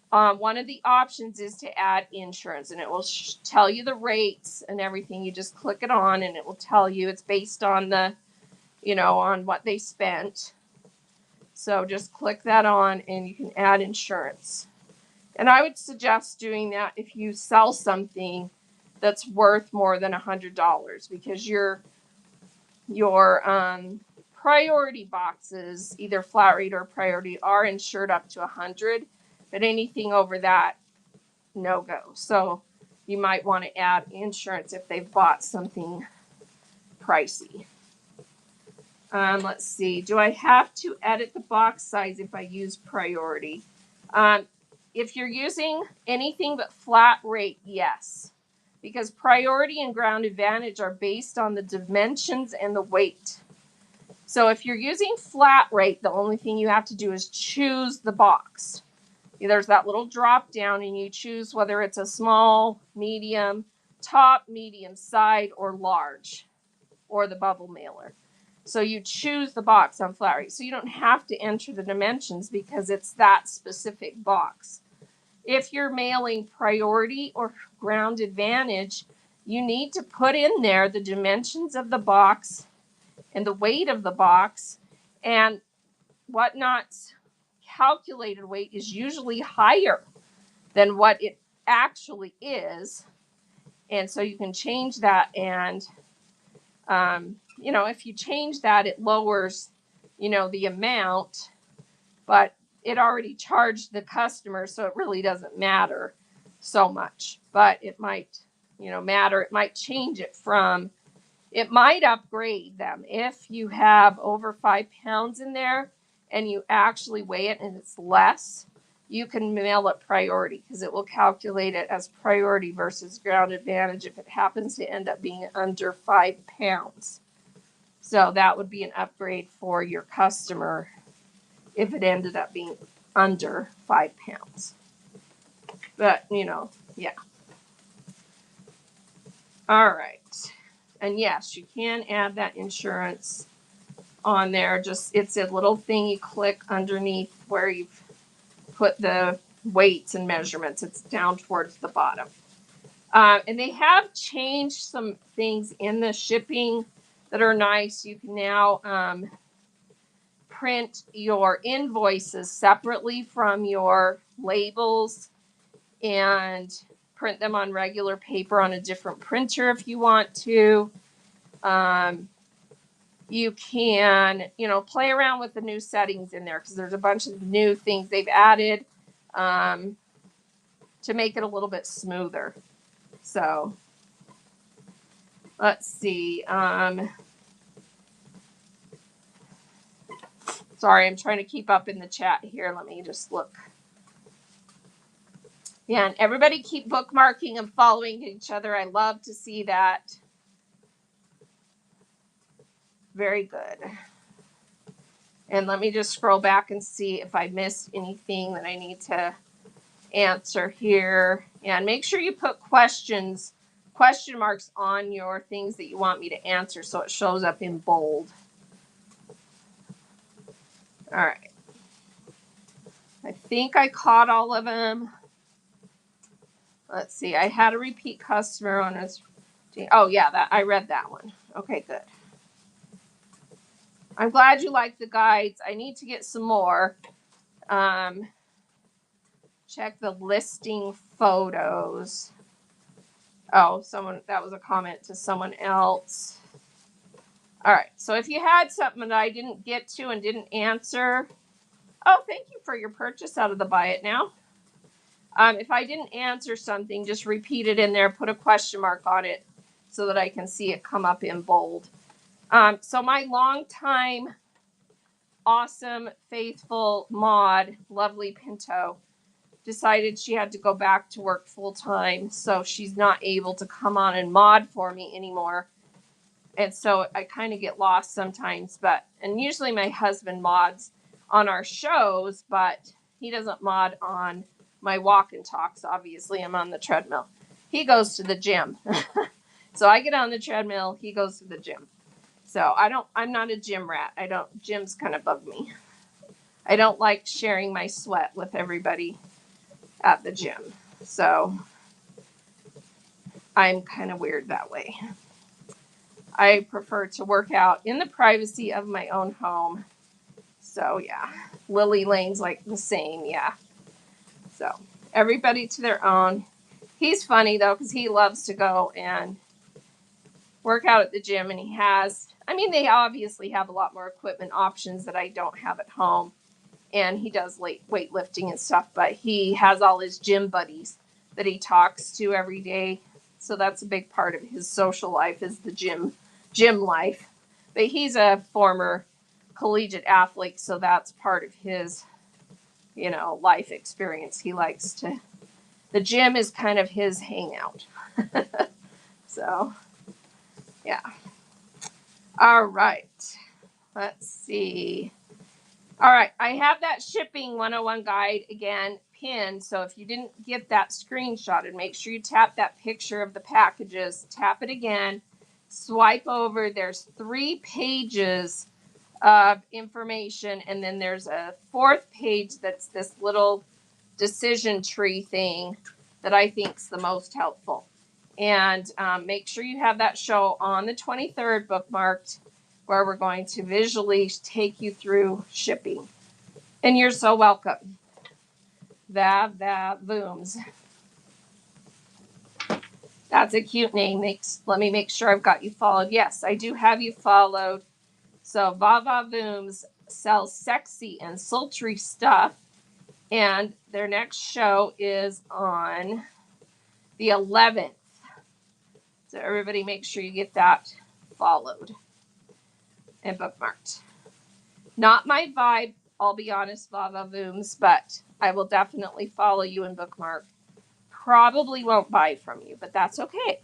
one of the options is to add insurance, and it will tell you the rates and everything. You just click it on and it will tell you it's based on the, you know, on what they spent. So just click that on and you can add insurance. And I would suggest doing that if you sell something that's worth more than $100, because your Priority boxes, either flat rate or Priority, are insured up to 100, but anything over that, no go. So you might want to add insurance if they've bought something pricey. Let's see. Do I have to edit the box size if I use Priority? If you're using anything but flat rate, yes. Because Priority and Ground Advantage are based on the dimensions and the weight. So if you're using flat rate, the only thing you have to do is choose the box. There's that little drop down and you choose whether it's a small, medium, top, medium, side, or large, or the bubble mailer. So you choose the box on flat rate. So you don't have to enter the dimensions because it's that specific box. If you're mailing Priority or Ground Advantage, you need to put in there the dimensions of the box and the weight of the box, and Whatnot's calculated weight is usually higher than what it actually is. And so you can change that, and you know, if you change that, it lowers, you know, the amount, but it already charged the customer, so it really doesn't matter so much. But it might, you know, matter. It might change it from, it might upgrade them if you have over 5 pounds in there and you actually weigh it and it's less. You can mail it Priority because it will calculate it as Priority versus Ground Advantage if it happens to end up being under 5 pounds. So that would be an upgrade for your customer if it ended up being under 5 pounds. But, you know, yeah. All right. And yes, you can add that insurance on there. Just, it's a little thing you click underneath where you've put the weights and measurements. It's down towards the bottom. And they have changed some things in the shipping that are nice. You can now print your invoices separately from your labels and print them on regular paper on a different printer if you want to. You can, you know, play around with the new settings in there because there's a bunch of new things they've added to make it a little bit smoother. So let's see. Sorry, I'm trying to keep up in the chat here. Let me just look. Yeah, and everybody keep bookmarking and following each other. I love to see that. Very good. And let me just scroll back and see if I missed anything that I need to answer here. And make sure you put question marks on your things that you want me to answer so it shows up in bold. All right. I think I caught all of them. Let's see. I had a repeat customer on his. Oh yeah, that I read that one. Okay, good. I'm glad you like the guides. I need to get some more. Check the listing photos. Oh, that was a comment to someone else. All right. So if you had something that I didn't get to and didn't answer, oh, thank you for your purchase out of the Buy It Now. If I didn't answer something, just repeat it in there, put a question mark on it so that I can see it come up in bold. So my longtime, awesome, faithful mod, Lovely Pinto, decided she had to go back to work full time, so she's not able to come on and mod for me anymore. And so I kind of get lost sometimes, and usually my husband mods on our shows, but he doesn't mod on my walk and talks. Obviously, I'm on the treadmill. He goes to the gym. So I get on the treadmill, he goes to the gym. So I'm not a gym rat. Gyms kind of bug me. I don't like sharing my sweat with everybody at the gym. So I'm kind of weird that way. I prefer to work out in the privacy of my own home. So yeah, Lily Lane's like the same. Yeah. So everybody to their own. He's funny though, because he loves to go and work out at the gym, and they obviously have a lot more equipment options that I don't have at home. And he does weightlifting and stuff, but he has all his gym buddies that he talks to every day. So that's a big part of his social life, is the gym life. But he's a former collegiate athlete, so that's part of his, life experience. The gym is kind of his hangout. So, yeah. All right. Let's see. All right, I have that shipping 101 guide again pinned. So if you didn't get that screenshotted, make sure you tap that picture of the packages, tap it again, swipe over. There's 3 pages of information, and then there's a 4th page that's this little decision tree thing that I think is the most helpful. And make sure you have that show on the 23rd bookmarked, where we're going to visually take you through shipping. And you're so welcome. Vavavoomz. That's a cute name. Let me make sure I've got you followed. Yes, I do have you followed. So Vavavoomz sells sexy and sultry stuff. And their next show is on the 11th. So everybody make sure you get that followed and bookmarked. Not my vibe, I'll be honest, Vavavoomz, but I will definitely follow you and bookmark. Probably won't buy from you, but that's okay.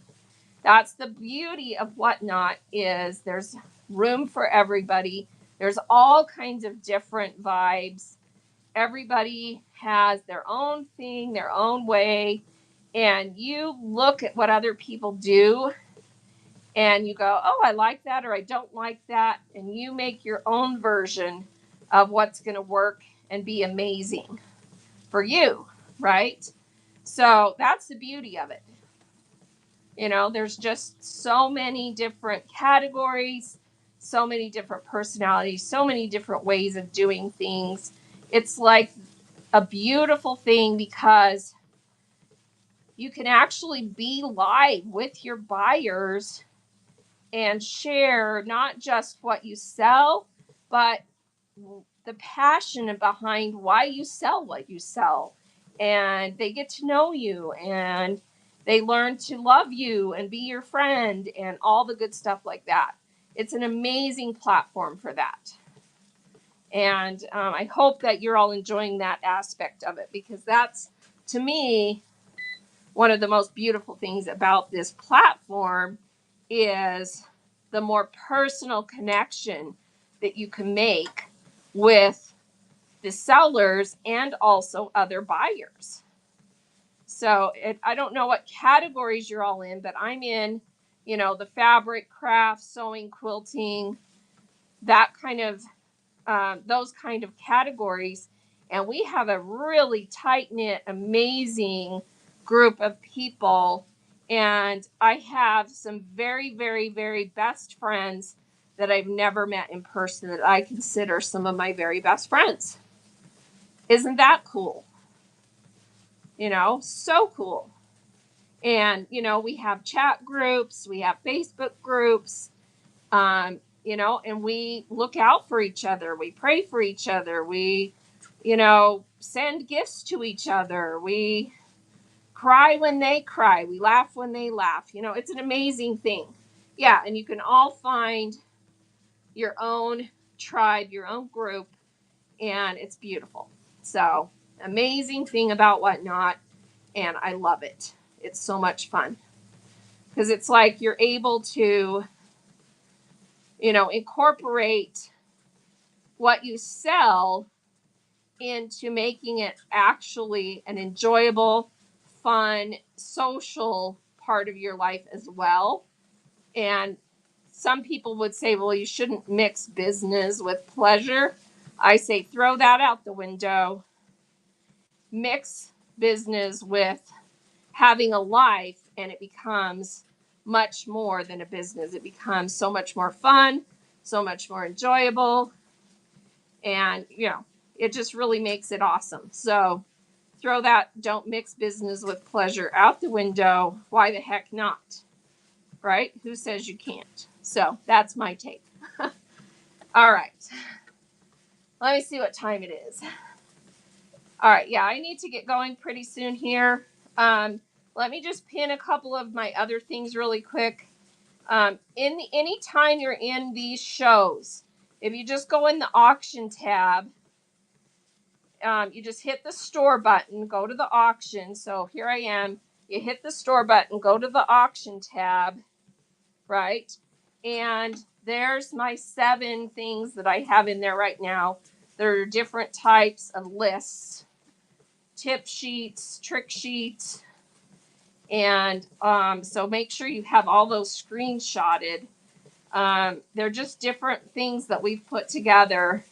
That's the beauty of Whatnot, is there's room for everybody. There's all kinds of different vibes. Everybody has their own thing, their own way, and you look at what other people do and you go, oh, I like that, or I don't like that, and you make your own version of what's going to work and be amazing for you, right? So that's the beauty of it. There's just so many different categories, so many different personalities, so many different ways of doing things. It's like a beautiful thing, because you can actually be live with your buyers and share not just what you sell, but the passion behind why you sell what you sell. And they get to know you, and they learn to love you and be your friend and all the good stuff like that. It's an amazing platform for that. And I hope that you're all enjoying that aspect of it, because that's, to me, one of the most beautiful things about this platform is the more personal connection that you can make with the sellers and also other buyers. So I don't know what categories you're all in, but I'm in, the fabric, craft, sewing, quilting, that kind of, those kind of categories. And we have a really tight-knit, amazing group of people. And I have some very, very, very best friends that I've never met in person that I consider some of my very best friends. Isn't that cool? So cool. And, we have chat groups, we have Facebook groups, and we look out for each other. We pray for each other. We, send gifts to each other. We cry when they cry. We laugh when they laugh. It's an amazing thing. Yeah, and you can all find your own tribe, your own group, and it's beautiful. So, amazing thing about Whatnot, and I love it. It's so much fun because it's like you're able to, incorporate what you sell into making it actually an enjoyable, fun, social part of your life as well. And some people would say, well, you shouldn't mix business with pleasure. I say, throw that out the window. Mix business with having a life, and it becomes much more than a business. It becomes so much more fun, so much more enjoyable, and it just really makes it awesome. So throw that don't mix business with pleasure out the window. Why the heck not? Right? Who says you can't? So that's my take. All right. Let me see what time it is. All right. Yeah, I need to get going pretty soon here. Let me just pin a couple of my other things really quick. Anytime you're in these shows, if you just go in the auction tab, you just hit the store button, go to the auction. So here I am. You hit the store button, go to the auction tab, right? And there's my 7 things that I have in there right now. There are different types of lists, tip sheets, trick sheets. And so make sure you have all those screenshotted. They're just different things that we've put together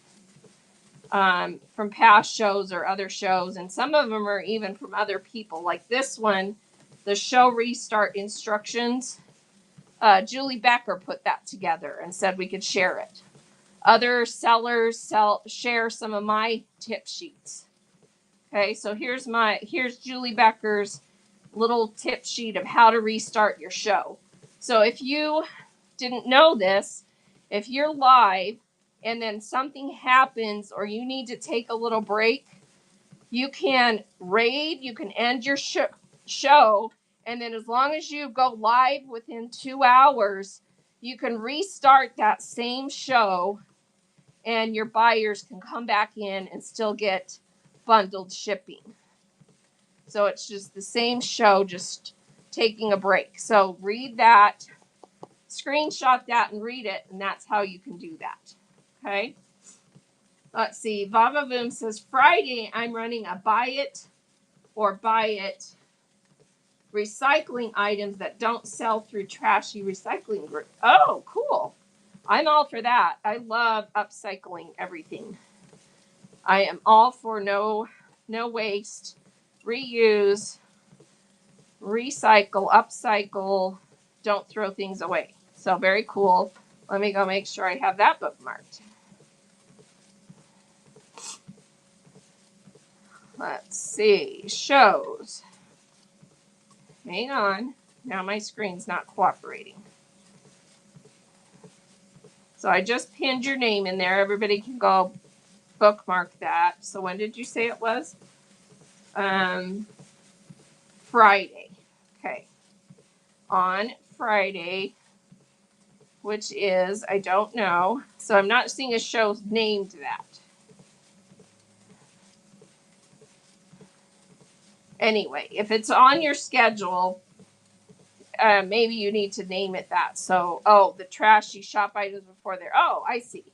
from past shows or other shows. And some of them are even from other people. Like this one, the show restart instructions. Julie Becker put that together and said we could share it. Other sellers share some of my tip sheets. Okay, so here's Julie Becker's little tip sheet of how to restart your show. So if you didn't know this, if you're live and then something happens or you need to take a little break, you can raid, you can end your show, and then as long as you go live within 2 hours, you can restart that same show and your buyers can come back in and still get bundled shipping. So it's just the same show, just taking a break. So read that, screenshot that and read it, and that's how you can do that. Okay. Let's see. Vava Boom says Friday I'm running a buy it recycling items that don't sell through trashy recycling group. Oh, cool. I'm all for that. I love upcycling everything. I am all for no waste, reuse, recycle, upcycle, don't throw things away. So very cool. Let me go make sure I have that bookmarked. Let's see. Shows. Hang on. Now my screen's not cooperating. So I just pinned your name in there. Everybody can go bookmark that. So when did you say it was? Friday. Okay. On Friday, which is, I don't know. So I'm not seeing a show named that. Anyway, if it's on your schedule, maybe you need to name it that. So, the trashy shop items before there. Oh, I see.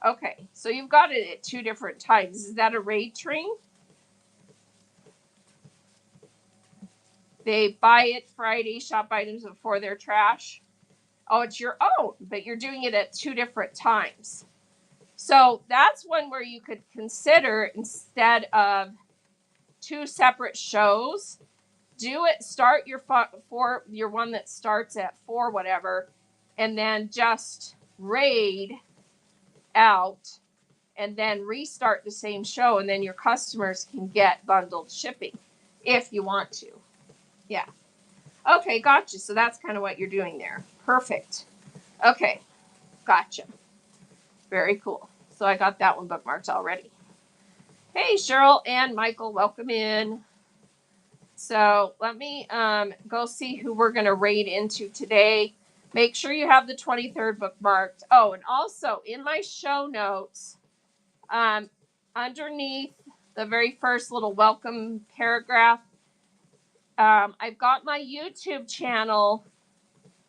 Okay, so you've got it at 2 different times. Is that a raid train? They buy it Friday, shop items before they're trash. Oh, it's your own, but you're doing it at 2 different times. So that's one where you could consider, instead of 2 separate shows, start your one that starts at 4 whatever, and then just raid out and then restart the same show, and then your customers can get bundled shipping if you want to. Yeah. Okay, gotcha. So that's kind of what you're doing there. Perfect. Okay, gotcha. Very cool. So I got that one bookmarked already. Hey, Cheryl and Michael, welcome in. So let me go see who we're going to raid into today. Make sure you have the 23rd bookmarked. Oh, and also in my show notes, underneath the very first little welcome paragraph, I've got my YouTube channel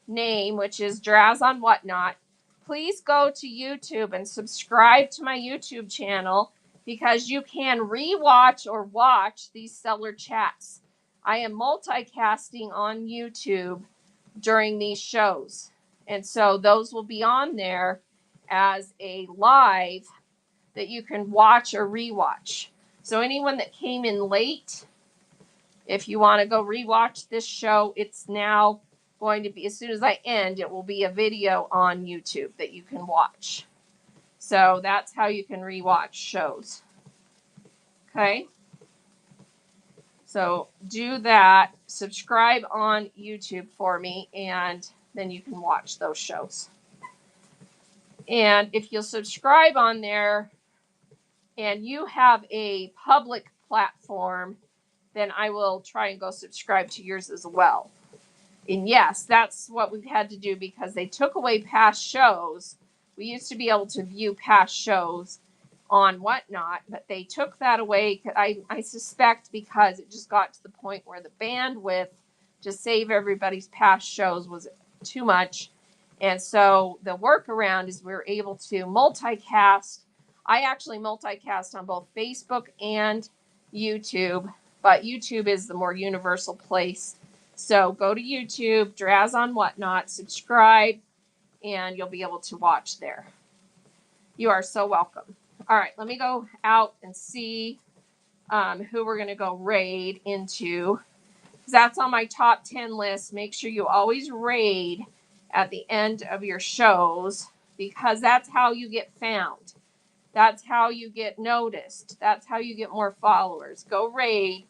name, which is Draz on Whatnot. Please go to YouTube and subscribe to my YouTube channel because you can rewatch or watch these seller chats. I am multicasting on YouTube during these shows. And so those will be on there as a live that you can watch or rewatch. So anyone that came in late, if you want to go rewatch this show, it's now going to be, as soon as I end, it will be a video on YouTube that you can watch. So that's how you can rewatch shows. Okay. So do that. Subscribe on YouTube for me, and then you can watch those shows. And if you'll subscribe on there and you have a public platform, then I will try and go subscribe to yours as well. And yes, that's what we've had to do because they took away past shows. We used to be able to view past shows on Whatnot, but they took that away. I suspect because it just got to the point where the bandwidth to save everybody's past shows was too much. And so the workaround is we're able to multicast. I actually multicast on both Facebook and YouTube, but YouTube is the more universal place. So go to YouTube, Draz on Whatnot, subscribe, and you'll be able to watch there. You are so welcome. All right, let me go out and see who we're going to go raid into. That's on my top 10 list. Make sure you always raid at the end of your shows because that's how you get found. That's how you get noticed. That's how you get more followers. Go raid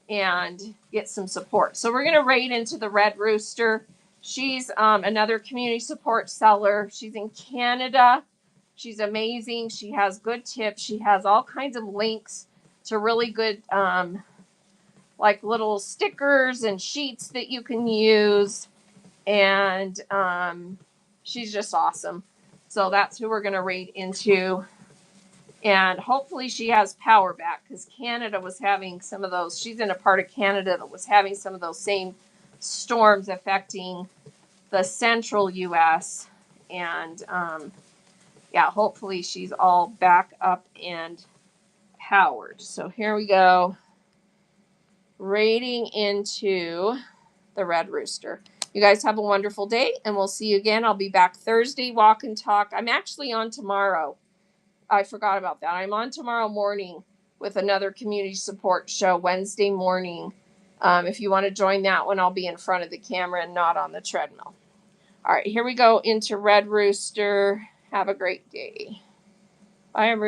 and get some support. So we're going to raid into the Red Rooster. She's another community support seller. She's in Canada. She's amazing. She has good tips. She has all kinds of links to really good like little stickers and sheets that you can use. And she's just awesome. So that's who we're going to raid into. And hopefully she has power back because Canada was having some of those. She's in a part of Canada that was having some of those same storms affecting the central U.S. And yeah, hopefully she's all back up and powered. So here we go. Raiding into the Red Rooster. You guys have a wonderful day, and we'll see you again. I'll be back Thursday, walk and talk. I'm actually on tomorrow. I forgot about that. I'm on tomorrow morning with another community support show Wednesday morning. If you want to join that one, I'll be in front of the camera and not on the treadmill. All right, here we go into Red Rooster. Have a great day. Bye, everyone.